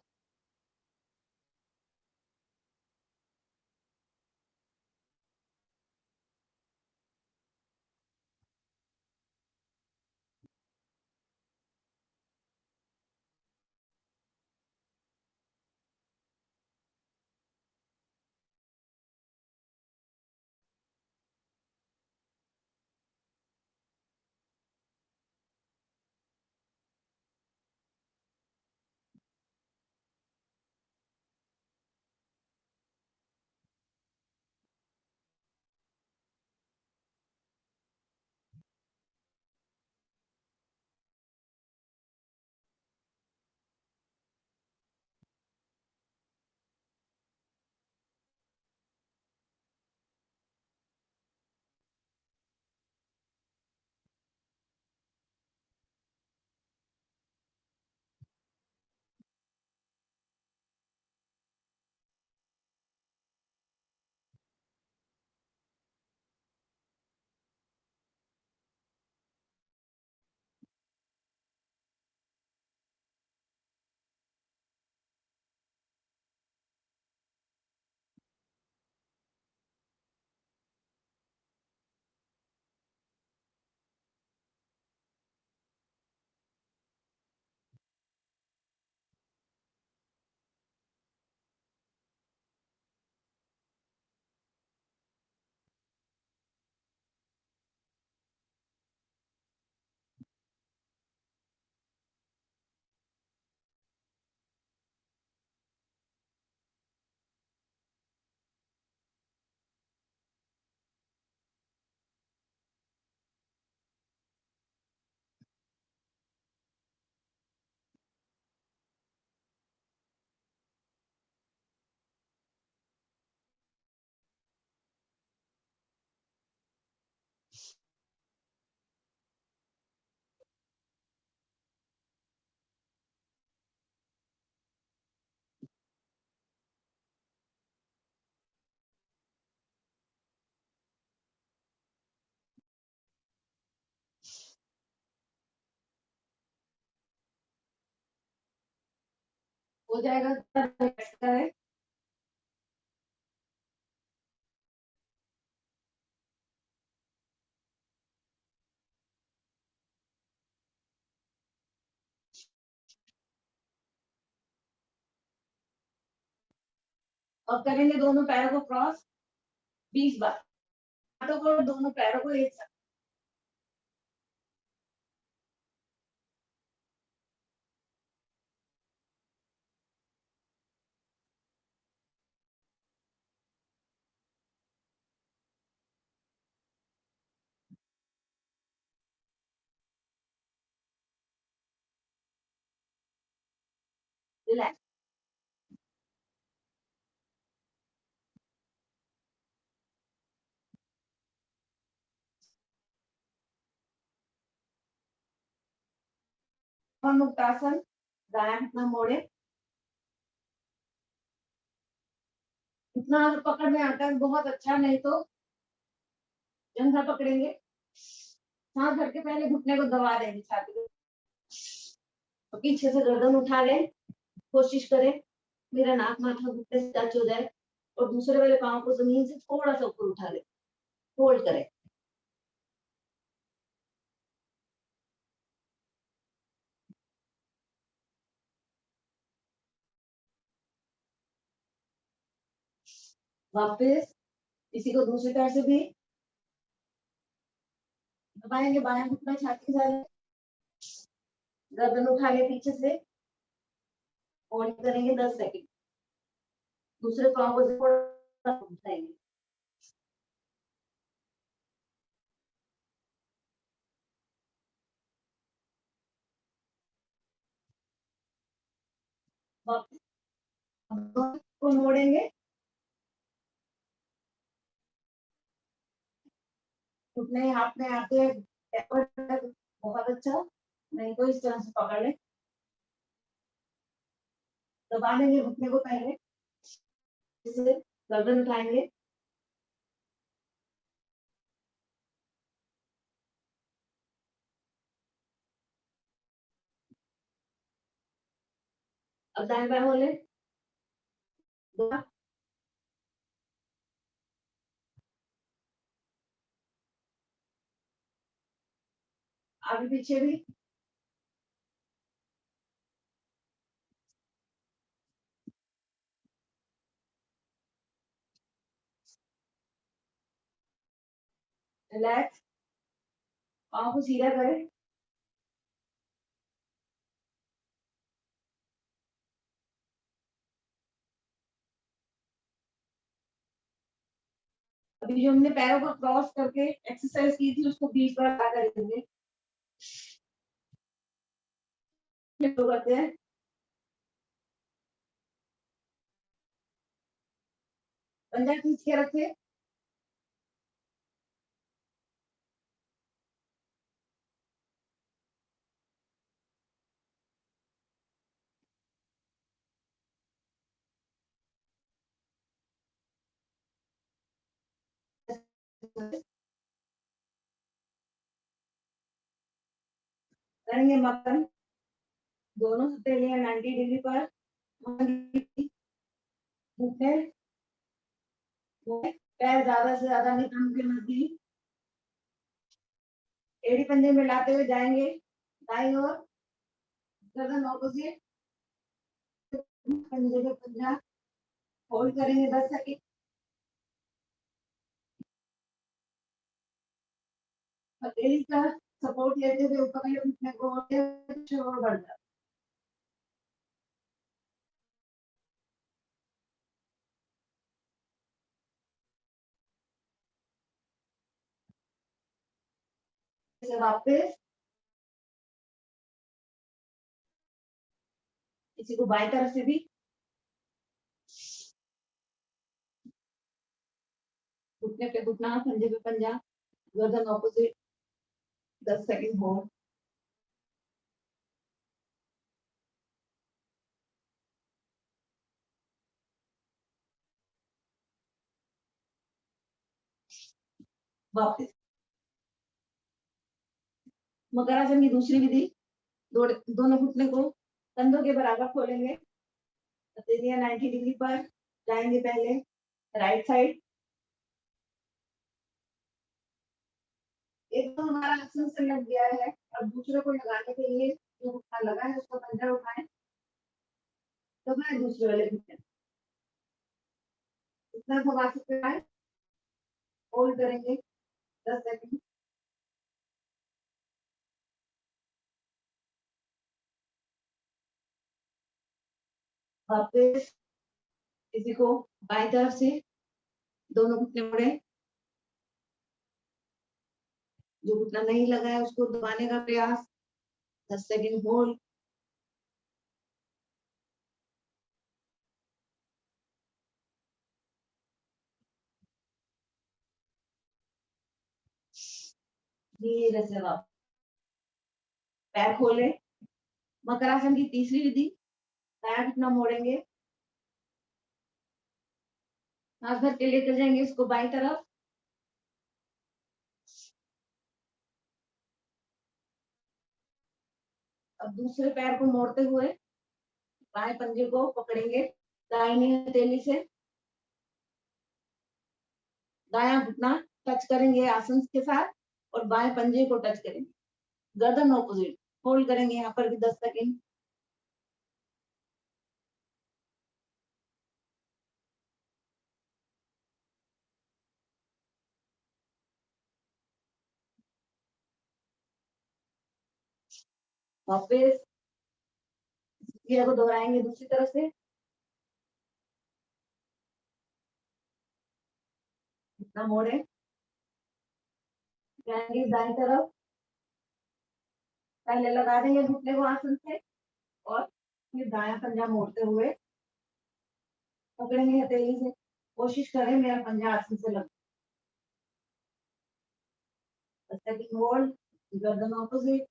हो जाएगा है। अब करेंगे दोनों पैरों को क्रॉस 20 बार, हाथों को दोनों पैरों को एक साथ। रिलैक्स। मुक्तासन, दायां हाथ मोड़े, इतना पकड़ में आता है बहुत अच्छा, नहीं तो जंघा पकड़ेंगे, सांस भर के पहले घुटने को दबा देंगे छाती को, तो पीछे से गर्दन उठा लें, कोशिश करें मेरा नाक माथा घुटने से टच हो जाए, और दूसरे वाले पांव को जमीन से थोड़ा सा ऊपर उठा ले, होल्ड करें। वापस इसी को दूसरी तरफ से भी दबाएंगे, बायां घुटना छाती के साथ, गर्दन उठा ले पीछे से, होल्ड करेंगे 10 सेकंड, दूसरे पांव को थोड़ा उठाएंगे। वापस को मोड़ेंगे, घुटने हाथ में आते हैं, बहुत अच्छा, नहीं तो इस तरह से पकड़ ले, दबा लेंगे घुटने को पहले, इससे गर्दन उठाएंगे, अब दाएं बाएं बोले, आगे पीछे भी, रिलैक्स, पाँव को सीधा करें, अभी जो हमने पैरों को क्रॉस करके एक्सरसाइज की थी उसको 20 बार करेंगे, करते हैं, पंजा खींच के रखे, करेंगे मक्खन, दोनों हथेलियां 90 डिग्री पर, घुटने पैर ज्यादा से ज्यादा निकाल के मत दी, एड़ी पंजे में लाते हुए जाएंगे दाईं ओर, गर्दन ऑपोजिट, पंजे पे पंजा, होल्ड करेंगे 10 सेकंड, हथेली का सपोर्ट लेते हुए ऊपर के घुटने को और बढ़ जाए, वापस इसी को बाएं तरफ से भी, घुटने पे घुटना, पंजे पे पंजा, गर्दन ऑपोजिट, 10 सेकंड होल्ड, वापस मकरासन की दूसरी विधि, दोनों घुटने को कंधों के बराबर खोलेंगे, हथेलियां 90 डिग्री पर जाएंगे। पहले राइट साइड, एक तो हमारा आसन से लग गया है। अब दूसरे को लगाने के लिए जो घुटना लगा है उसको पंजा उठाएं, तो मैं दूसरे वाले घुटने इतना घुमा सकते हैं। होल्ड करेंगे 10 सेकंड। वापस इसी को बाएं तरफ से दोनों घुटने मोड़े। जो घुटना नहीं लगा है उसको दबाने का प्रयास। 10 सेकंड होल्ड। धीरे से वापस पैर खोले। मकरासन की तीसरी विधि, पैर घुटना मोड़ेंगे, हाथ भर के लेकर जाएंगे इसको बाईं तरफ। अब दूसरे पैर को मोड़ते हुए बाएं पंजे को पकड़ेंगे दाहिनी हथेली से। दायां घुटना टच करेंगे आसन के साथ और बाएं पंजे को टच करेंगे। गर्दन ऑपोजिट। होल्ड करेंगे यहाँ पर भी 10 सेकंड। वापस क्रिया को दोहराएंगे दूसरी तरफ से। घुटना मोड़े, जाएंगे दाएं तरफ। पहले लगा देंगे घुटने को आसन से और फिर दायां पंजा मोड़ते हुए पकड़ेंगे हथेली से। कोशिश करें मेरा पंजा आसन से लग। सेकंड होल्ड, गर्दन ऑपोजिट।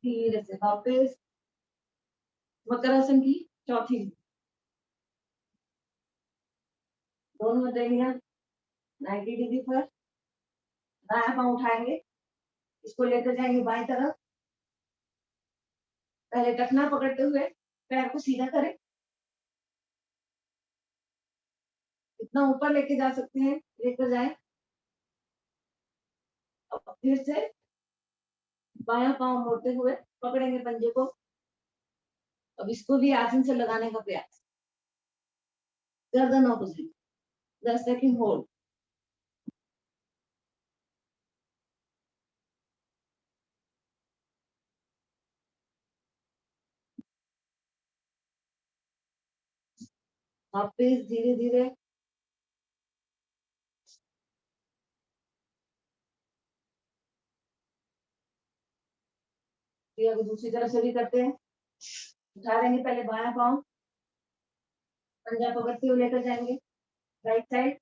धीरे से वापस मकरासन की चौथी। दोनों हथेलियां 90 डिग्री पर, दायां पांव उठाएंगे, इसको लेकर जाएंगे बाएं तरफ। पहले टखना पकड़ते हुए पैर को सीधा करें। इतना ऊपर लेके जा सकते हैं, लेकर जाएं। अब फिर से बायां पांव मोड़ते हुए पकड़ेंगे पंजे को। अब इसको भी आसन से लगाने का प्रयास। गर्दन ऑपोजिट। 10 second hold. वापस धीरे धीरे दूसरी तरफ से भी करते हैं। उठा देंगे पहले बायां पांव, पंजा पकड़ते हुए लेकर जाएंगे राइट साइड।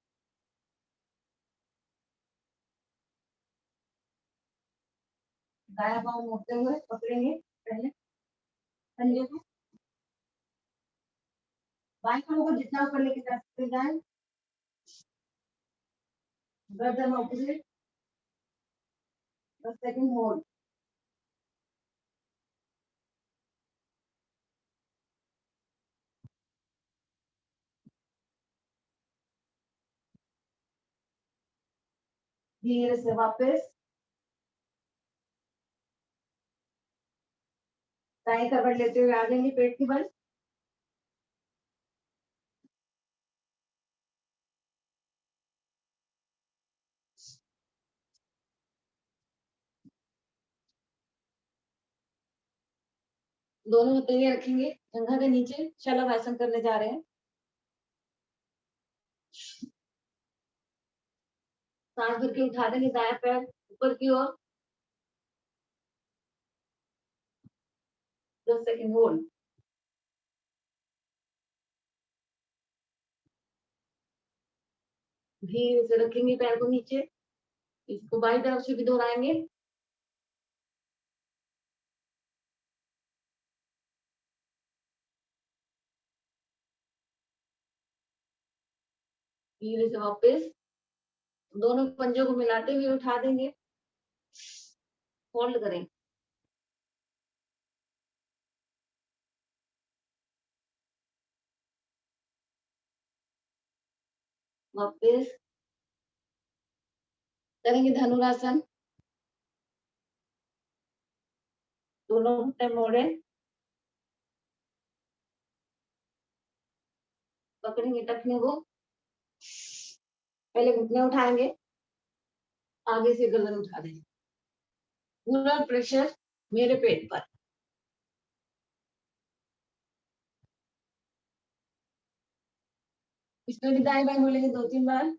दायां पांव मोड़ते हुए पकड़ेंगे पहले पंजे को। बाएं पांव को जितना ऊपर लेके जा सकते जाए। गर्दन ऑपोजिट। 10 second hold. धीरे से वापस दाएं कवर लेते हुए आ जाएंगे पेट की बल। दोनों हथेलियां रखेंगे जंघा के नीचे। शलभ आसन करने जा रहे हैं। सांस भर के उठा देंगे दायां पैर ऊपर की ओर। 10 सेकंड होल्ड। धीरे से रखेंगे पैर को नीचे। इसको बाई तरफ से भी दोहराएंगे। धीरे से वापस दोनों पंजों को मिलाते हुए उठा देंगे, फोल्ड करें, वापस करेंगे धनुरासन, दोनों घुटने मोड़े, पकड़ेंगे टखने को, पहले घुटने उठाएंगे, आगे से गर्दन उठा देंगे, पूरा प्रेशर मेरे पेट पर। इसमें भी दाएं बाएं बोलेंगे 2-3 बार।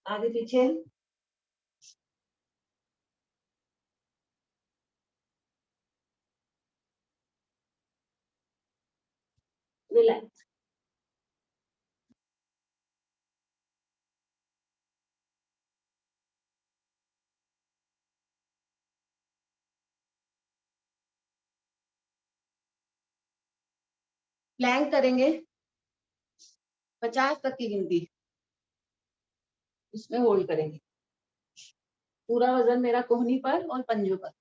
आगे पीछे, रिलैक्स। प्लैंक करेंगे 50 तक की गिनती, इसमें होल्ड करेंगे, पूरा वजन मेरा कोहनी पर और पंजों पर।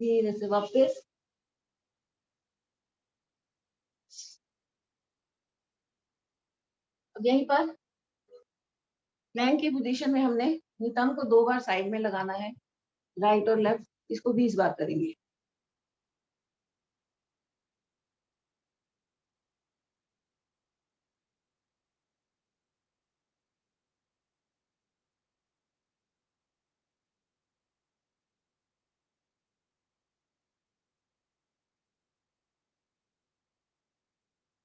धीरे से वापस, अब यहीं पर प्लैंक की पोजीशन में हमने नितंब को 2 बार साइड में लगाना है, राइट और लेफ्ट, इसको 20 बार करेंगे।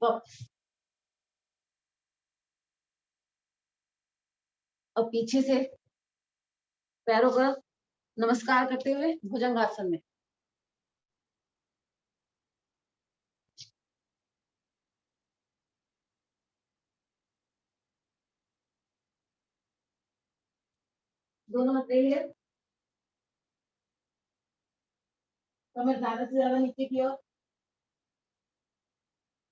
वापस, अब पीछे से पैरों का नमस्कार करते हुए भुजंगासन में, दोनों हाथ है, कमर ज्यादा से ज्यादा नीचे की ओर,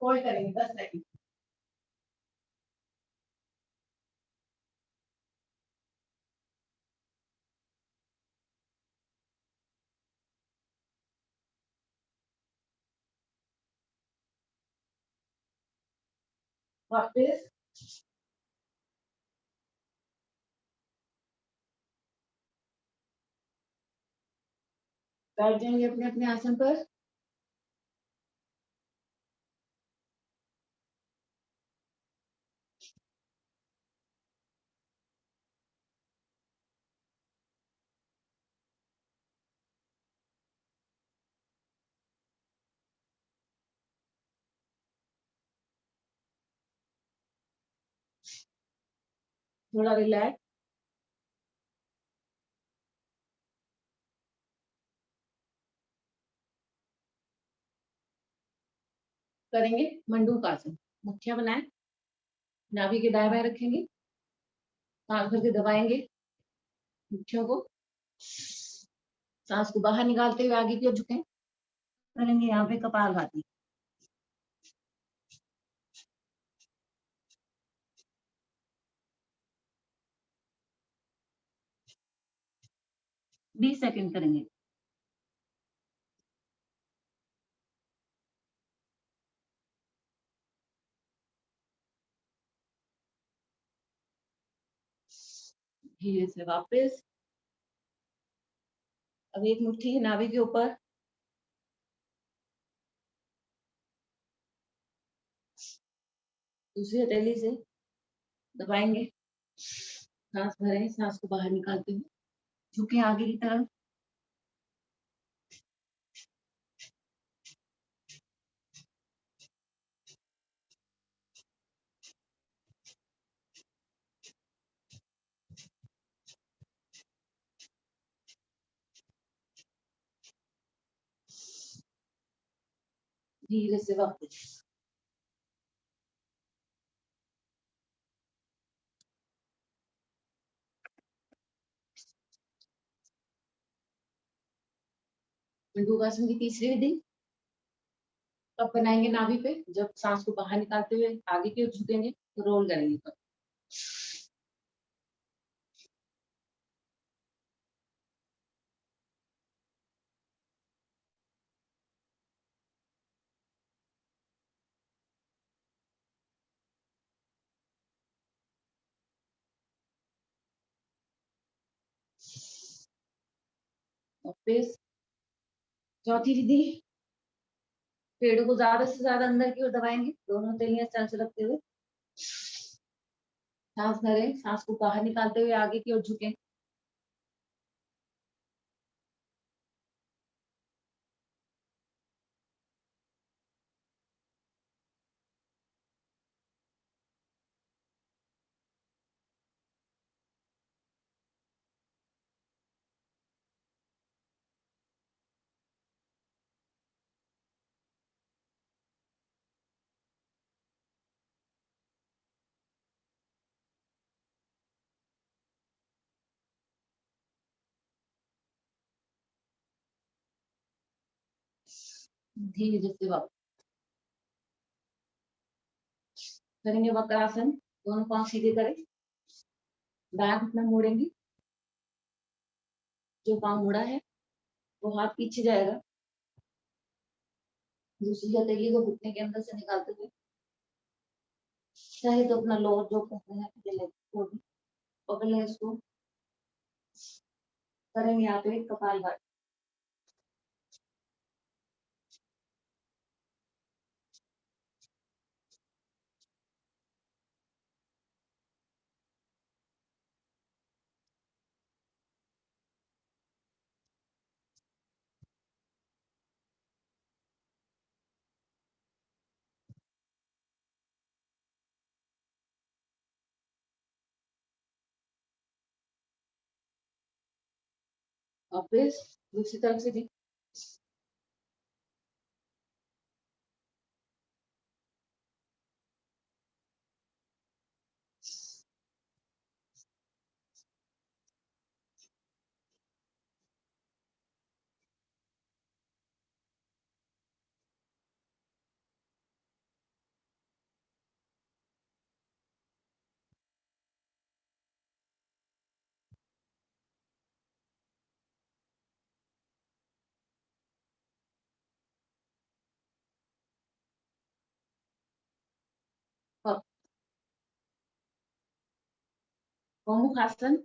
होल्ड करेंगे 10 सेकंड, वापस बैठ जाएंगे अपने अपने आसन पर। थोड़ा रिलैक्स करेंगे, मंडूक आसन, मुठ्ठियां बनाए, नाभि के दाएं बाएं रखेंगे, सांस भर के दबाएंगे मुट्ठियों को, सांस को बाहर निकालते हुए आगे की ओर झुकें, करेंगे यहाँ पे कपालभाति, बीस सेकंड करेंगे। धीरे से वापस। अब एक मुट्ठी नाभि के ऊपर, दूसरी हथेली से दबाएंगे, सांस भरें, सांस को बाहर निकालते हुए झुके आगे की तरफ। धीरे से वापस। मंडूकासन की तीसरी विधि तब बनाएंगे नाभि पे जब सांस को बाहर निकालते हुए आगे की ओर झुकेंगे तो रोल करेंगे तब। वापस। चौथी विधि, पेड़ों को ज्यादा से ज्यादा अंदर की ओर दबाएंगे, दोनों हथेलियां सर से रखते हुए। सांस भरें, सांस को बाहर निकालते हुए आगे की ओर झुकें। धीरे से वापस करेंगे वक्रासन। दोनों पांव सीधे करें, दायां घुटना मोड़ेंगे, जो पांव मुड़ा है वो हाथ पीछे जाएगा, दूसरी हथेली को घुटने के अंदर से निकालते हुए चाहे तो अपना लोअर जो कहते हैं वो भी पकड़ लें इसको। करेंगे यहाँ पे कपालभाति। वापस दूसरी तरफ से भी। और गोमुख आसन।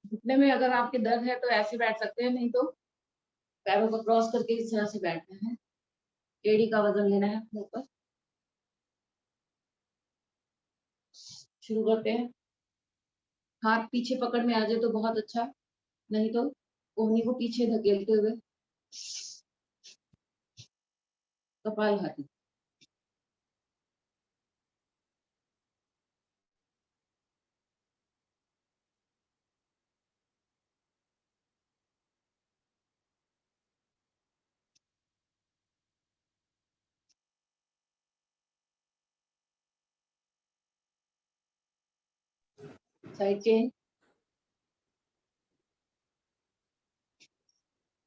घुटने में अगर आपके दर्द है तो ऐसे बैठ सकते हैं, नहीं तो पैरों को क्रॉस करके इस तरह से बैठना है। एड़ी का वजन लेना है अपने ऊपर। शुरू करते हैं। हाथ पीछे पकड़ में आ जाए तो बहुत अच्छा, नहीं तो कोहनी को पीछे धकेलते हुए कपालभाति। Side change.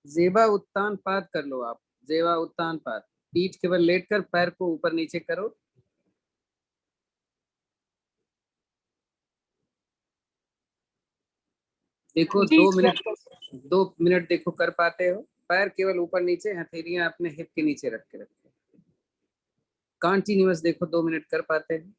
जेबा उत्तान पाद कर लो आप। जेबा उत्तान पाद, पीठ केवल लेटकर पैर को ऊपर नीचे करो। देखो 2 मिनट, 2 मिनट देखो कर पाते हो। पैर केवल ऊपर नीचे, हथेलियां अपने हिप के नीचे रख के रखो। कंटिन्यूअस देखो 2 मिनट कर पाते हैं।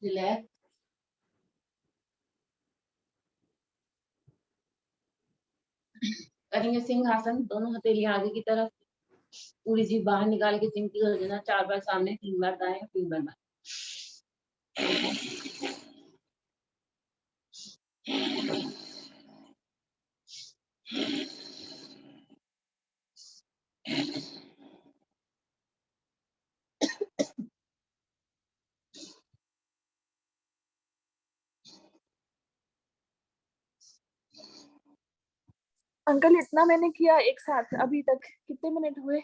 रिलैक्स। करेंगे सिंहासन, दोनों हथेलियां आगे की तरफ, पूरी जीभ बाहर निकाल के सिंह की गर्जना 4 बार सामने, 3 बार दाएं, 3 बार बाएं। अंकल इतना मैंने किया एक साथ अभी तक, कितने मिनट हुए?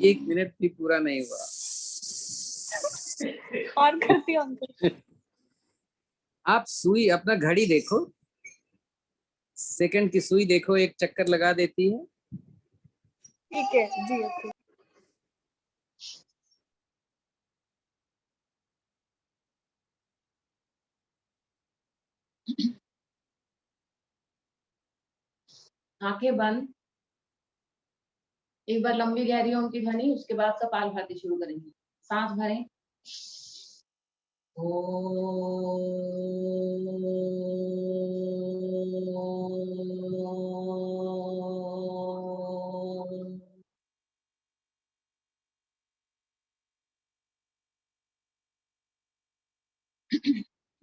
1 मिनट भी पूरा नहीं हुआ। और करती हूँ अंकल। आप सुई अपना घड़ी देखो, सेकंड की सुई देखो, एक चक्कर लगा देती है। ठीक है जी, ओके। आंखें बंद। एक बार लंबी गहरी ओम की ध्वनि, उसके बाद कपालभाति शुरू करेंगे। सांस भरें।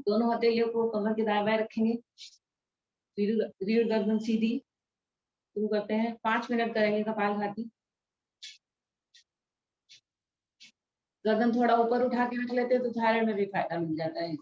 दोनों हथेलियों को कमर के दाएं बाएं रखेंगे। रीढ़ गर्दन सीधी। शुरू करते हैं। 5 मिनट करेंगे कपालभाति। गर्दन थोड़ा ऊपर उठा के रख लेते हैं तो थायराइड में भी फायदा मिल जाता है।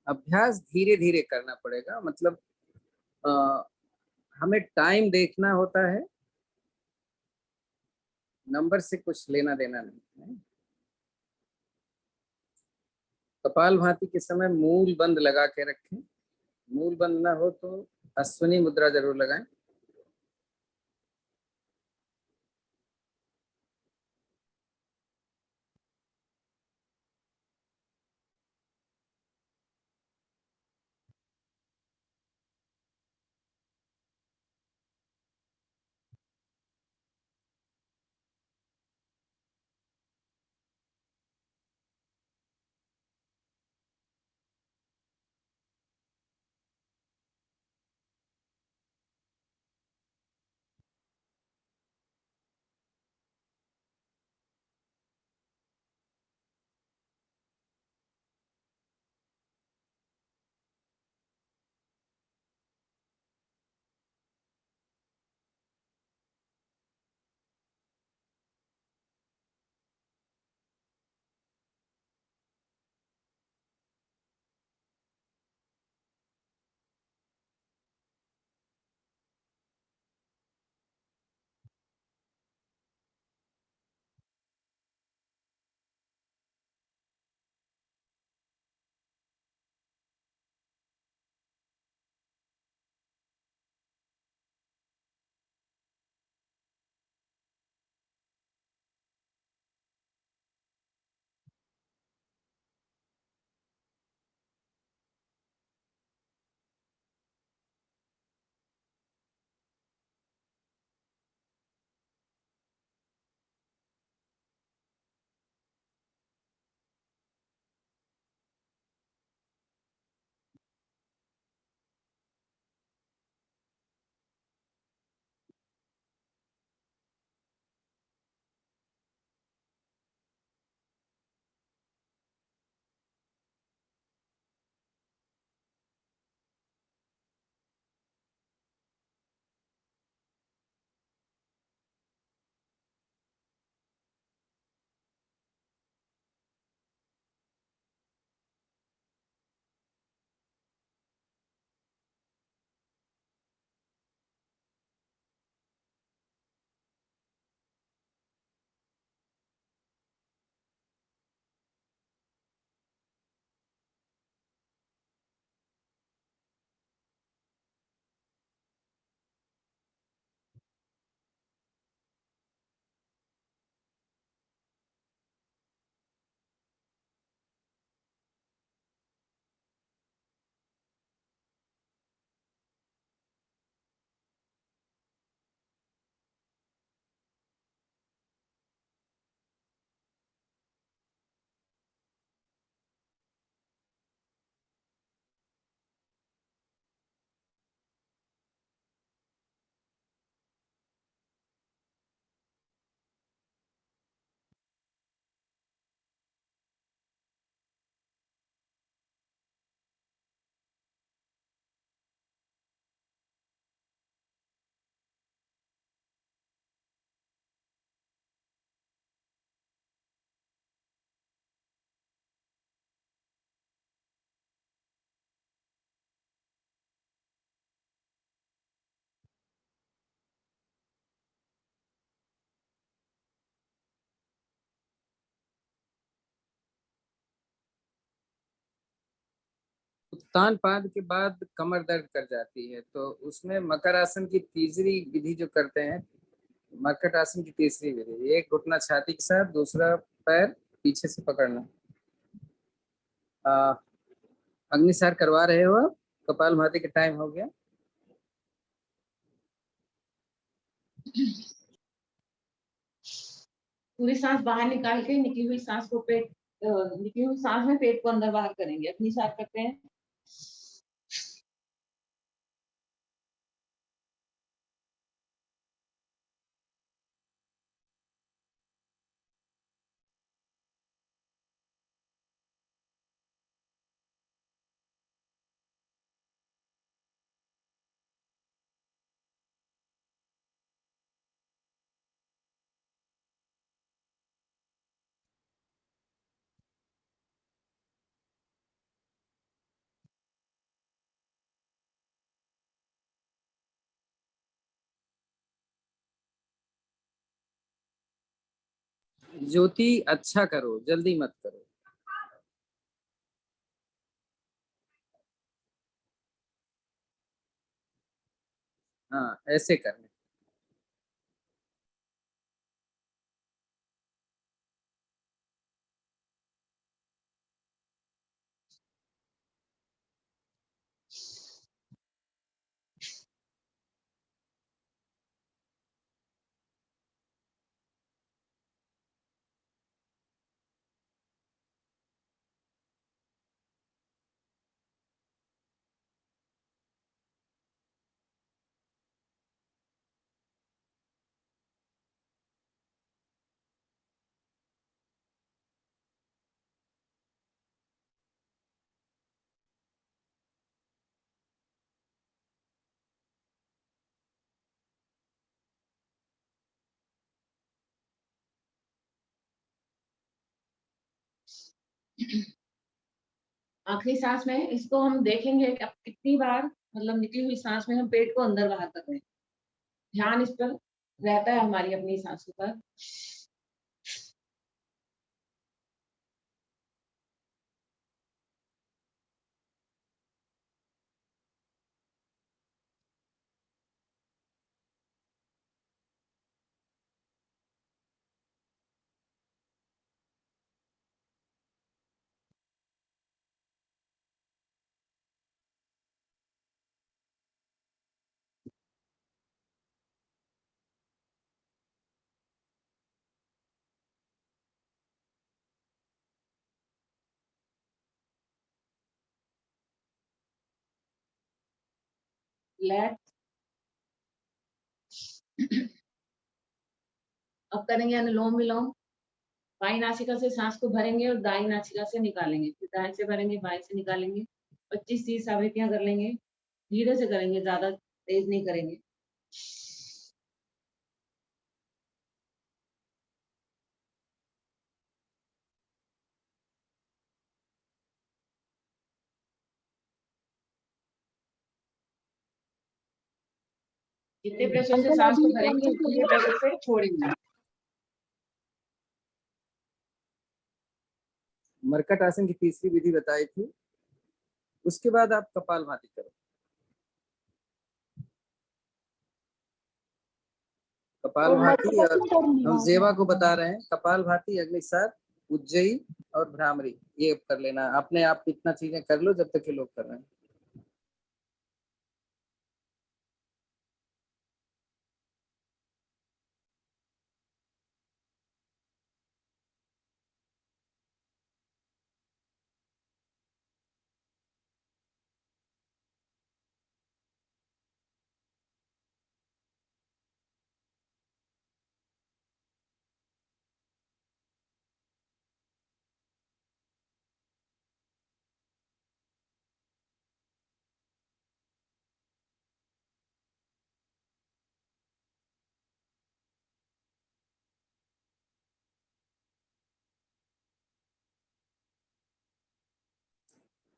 अभ्यास धीरे धीरे करना पड़ेगा, मतलब हमें टाइम देखना होता है, नंबर से कुछ लेना देना नहीं है। कपालभाति के समय मूल बंद लगा के रखें। मूल बंद ना हो तो अश्विनी मुद्रा जरूर लगाएं। उत्तान पाद के बाद कमर दर्द कर जाती है, तो उसमें मकर आसन की तीसरी विधि जो करते हैं, मकर आसन की तीसरी विधि, एक घुटना छाती के साथ, दूसरा पैर पीछे से पकड़ना। अग्निसार करवा रहे हो आप? कपाल भाती का टाइम हो गया। पूरी सांस बाहर निकाल के निकली हुई सांस को निकली हुई सांस में पेट को अंदर बाहर करेंगे। अपनी सांस करते हैं। ज्योति अच्छा करो, जल्दी मत करो। हाँ, ऐसे करना। आखिरी सांस में इसको हम देखेंगे कि अब कितनी बार मतलब निकली हुई सांस में हम पेट को अंदर बाहर कर रहे हैं। ध्यान इस पर रहता है हमारी अपनी सांसों पर। लेट अब करेंगे अनुलोम विलोम। बाई नासिका से सांस को भरेंगे और दाई नासिका से निकालेंगे, फिर दाएं से भरेंगे, बाएं से निकालेंगे। 25-30 आवृत्तियां कर लेंगे। धीरे से करेंगे, ज्यादा तेज नहीं करेंगे। जितने प्रेशर से सांस को भरेंगे उतने प्रेशर से छोड़ेंगे। मरकट आसन की तीसरी विधि बताई थी, उसके बाद आप कपाल भाती करो। कपाल भाती, और हम जेवा को बता रहे हैं, कपाल भाती, अग्निसार, उज्जयी और भ्रामरी, ये कर लेना। अपने आप इतना चीजें कर लो जब तक ये लोग कर रहे हैं।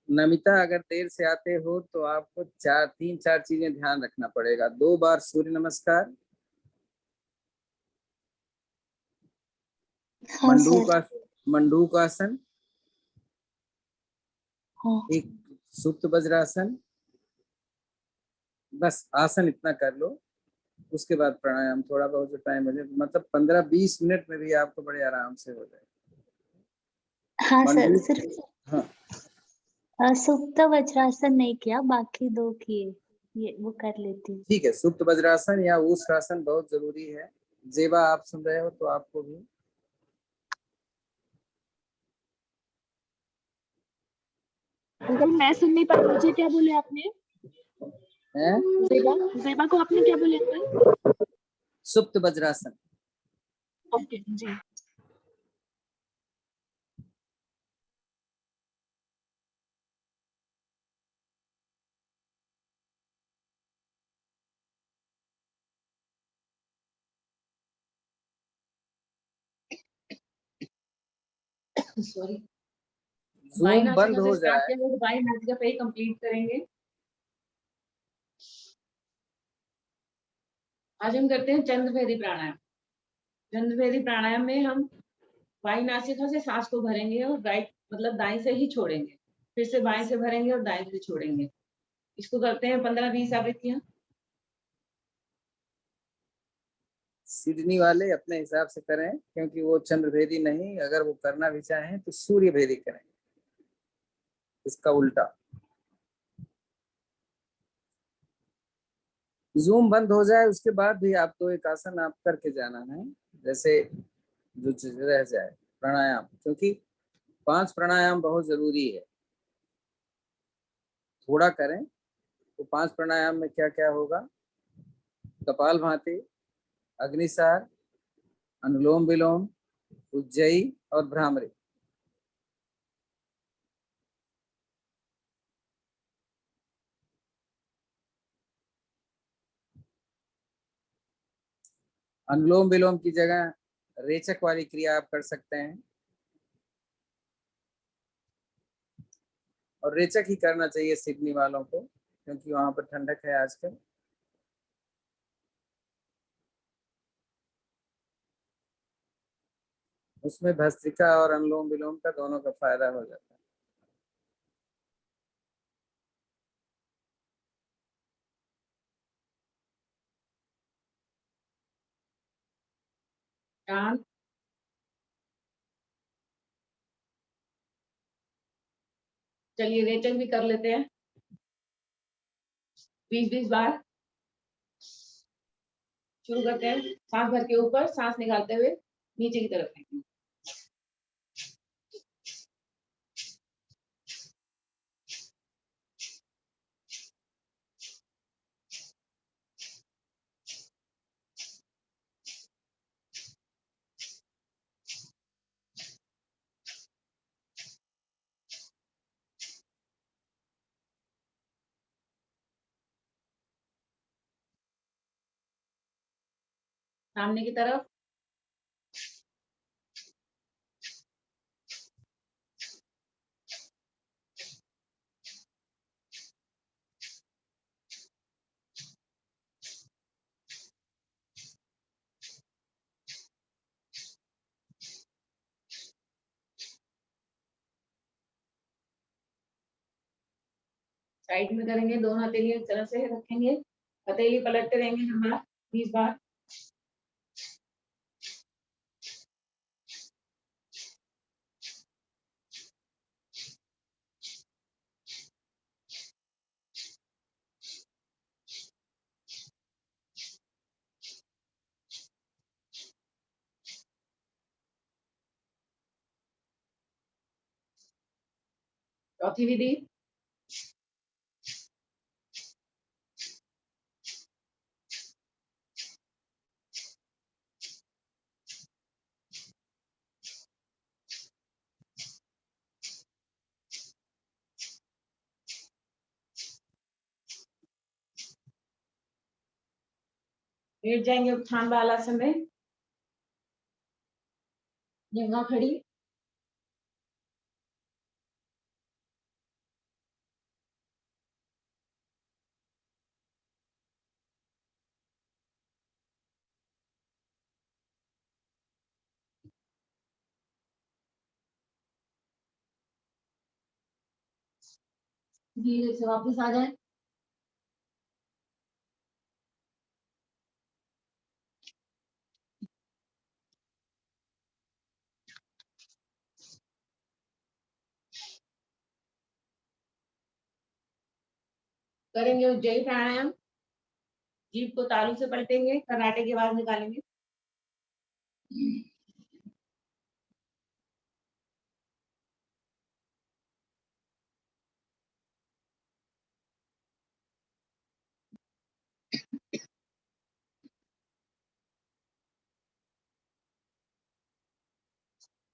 नमिता, अगर देर से आते हो तो आपको 3-4 चीजें ध्यान रखना पड़ेगा। 2 बार सूर्य नमस्कार, मंडूक आसन, हाँ। एक सुप्त वज्रासन, बस आसन इतना कर लो। उसके बाद प्राणायाम थोड़ा बहुत जो टाइम मिले, मतलब 15-20 मिनट में भी आपको बड़े आराम से हो जाए। हाँ सर, मंडूक, सिर्फ हाँ सुप्त वज्रासन नहीं किया, बाकी 2 किए, ये वो कर लेती हूँ। ठीक है। सुप्त वज्रासन या ऊष्ट्रासन बहुत जरूरी है। जेबा आप सुन रहे हो तो आपको भी अंकल मैं सुन नहीं पाई, मुझे क्या बोले आपने? है। जेबा जेबा को आपने क्या बोले uncle? Supta Vajrasana. Okay ji. Sorry. बाई जूम बंद नासिका से हो स्टार्ट जाए। किया तो बाई नासिका पे ही कंप्लीट करेंगे। आज हम करते हैं चंद्रभेदी प्राणायाम। चंद्रभेदी प्राणायाम में हम बाई नासिका से सांस को भरेंगे और राइट मतलब दाएं से ही छोड़ेंगे, फिर से बाएं से भरेंगे और दाएं से छोड़ेंगे। इसको करते हैं 15-20 आवृत्तियां। सिडनी वाले अपने हिसाब से करें, क्योंकि वो चंद्रभेदी नहीं, अगर वो करना भी चाहें तो सूर्य भेदी करें, इसका उल्टा। जूम बंद हो जाए उसके बाद भी आप तो एक आसन आप करके जाना है, जैसे जो चीज रह जाए प्राणायाम, क्योंकि 5 प्राणायाम बहुत जरूरी है। थोड़ा करें तो 5 प्राणायाम में क्या क्या होगा? कपालभाति, अग्निसार, अनुलोम विलोम, उज्जयी और भ्रामरी। अनुलोम विलोम की जगह रेचक वाली क्रिया आप कर सकते हैं, और रेचक ही करना चाहिए सिडनी वालों को, क्योंकि वहां पर ठंडक है आजकल। उसमें भस्त्रिका और अनुलोम विलोम का दोनों का फायदा हो जाता है। शांत। चलिए रेचक भी कर लेते हैं 20-20 बार। शुरू करते हैं। सांस भर के ऊपर, सांस निकालते हुए नीचे की तरफ फेंकेंगे। सामने की तरफ। साइड में करेंगे, दोनों हथेली एक तरह से रखेंगे, हथेली पलटते रहेंगे हमारा 20 बार। चौथी विधि। लेट जाएंगे उत्थान वाला आसन में, जंघा खड़ी। धीरे से वापस आ जाए। करेंगे उज्जयी प्राणायाम। जीभ को तालू से पलटेंगे, कर्नाटे की आवाज निकालेंगे।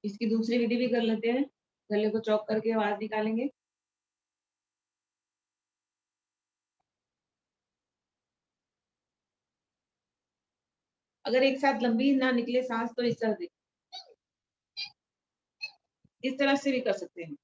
इसकी दूसरी विधि भी कर लेते हैं। गले को चौक करके आवाज निकालेंगे। अगर एक साथ लंबी ना निकले सांस तो इस तरह से भी कर सकते हैं।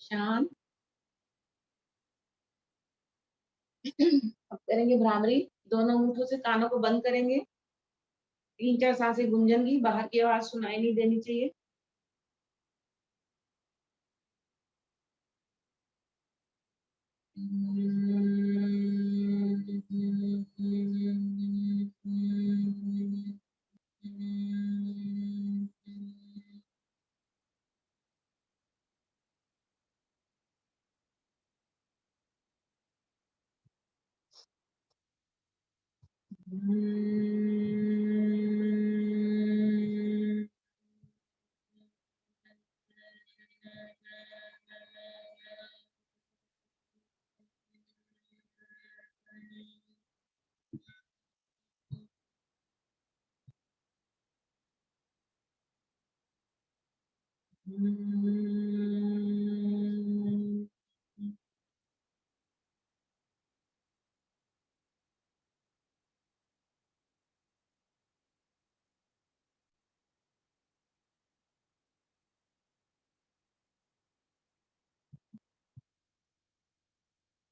शांत। अब करेंगे भ्रामरी। दोनों मुंठों से कानों को बंद करेंगे। 3-4 सांसें गूंजेंगी, बाहर की आवाज सुनाई नहीं देनी चाहिए।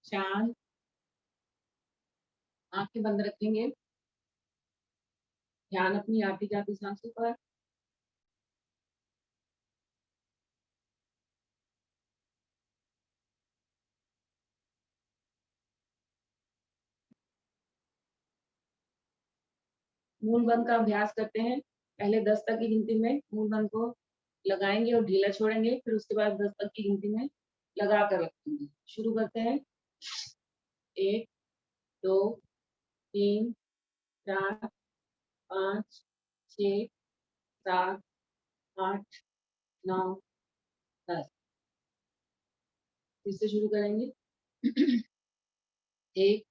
शांत। आंखें बंद रखेंगे। ध्यान अपनी आती जाती सांसों पर। मूल बंद का अभ्यास करते हैं। पहले 10 तक की गिनती में मूल बंद को लगाएंगे और ढीला छोड़ेंगे, फिर उसके बाद 10 तक की गिनती में लगा कर रखेंगे। शुरू करते हैं। 1 2 3 4 5 6 7 8 9 10। फिर से शुरू करेंगे। 1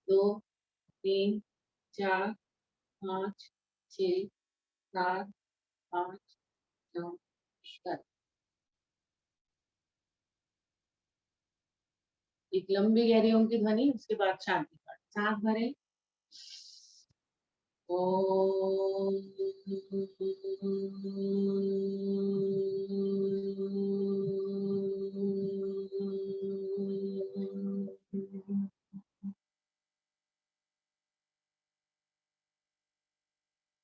2 3 4 5 6 7 8 9 10। एक लंबी गहरी ओम की ध्वनि, उसके बाद शांति पाठ। सांस भरें। ओम।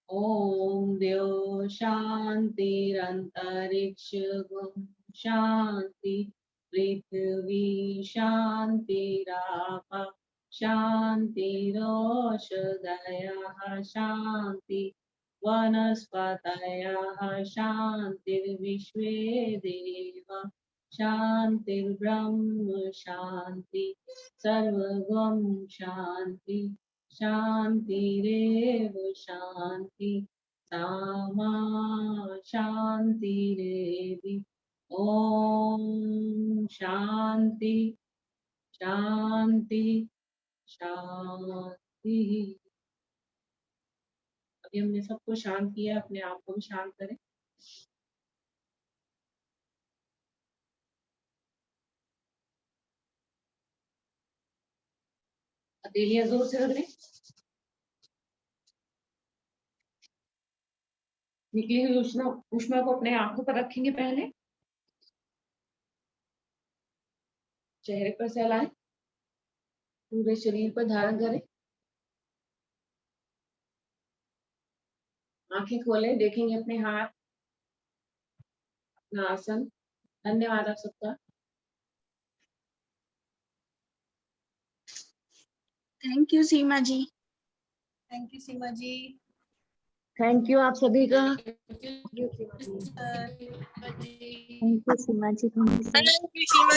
ओम द्यो शांतिरंतरिक्ष शांति, पृथ्वी शांतिराप शांतिरोषधयः शांति, वनस्पतयः शांतिर्विश्वे देवा शांतिर्ब्रह्म शांति, सर्वगम शांति शांतिरेव शांति, सामा शांतिरेवि। ओम शांति शांति शांति। अभी हमने सबको शांत किया, अपने आप को भी शांत करें। हथेलियां जोर से रख दें। निकली हुई ऊष्मा को अपने आंखों पर रखेंगे, पहले चेहरे पर फैलाएं, पूरे शरीर पर धारण करें, आंखें खोलें, देखेंगे अपने हाथ, अपना आसन। धन्यवाद आप सबका। Thank you Seema ji. Thank you Seema ji. Thank you आप सभी का। Thank you Seema ji. Thank you. Thank you Seema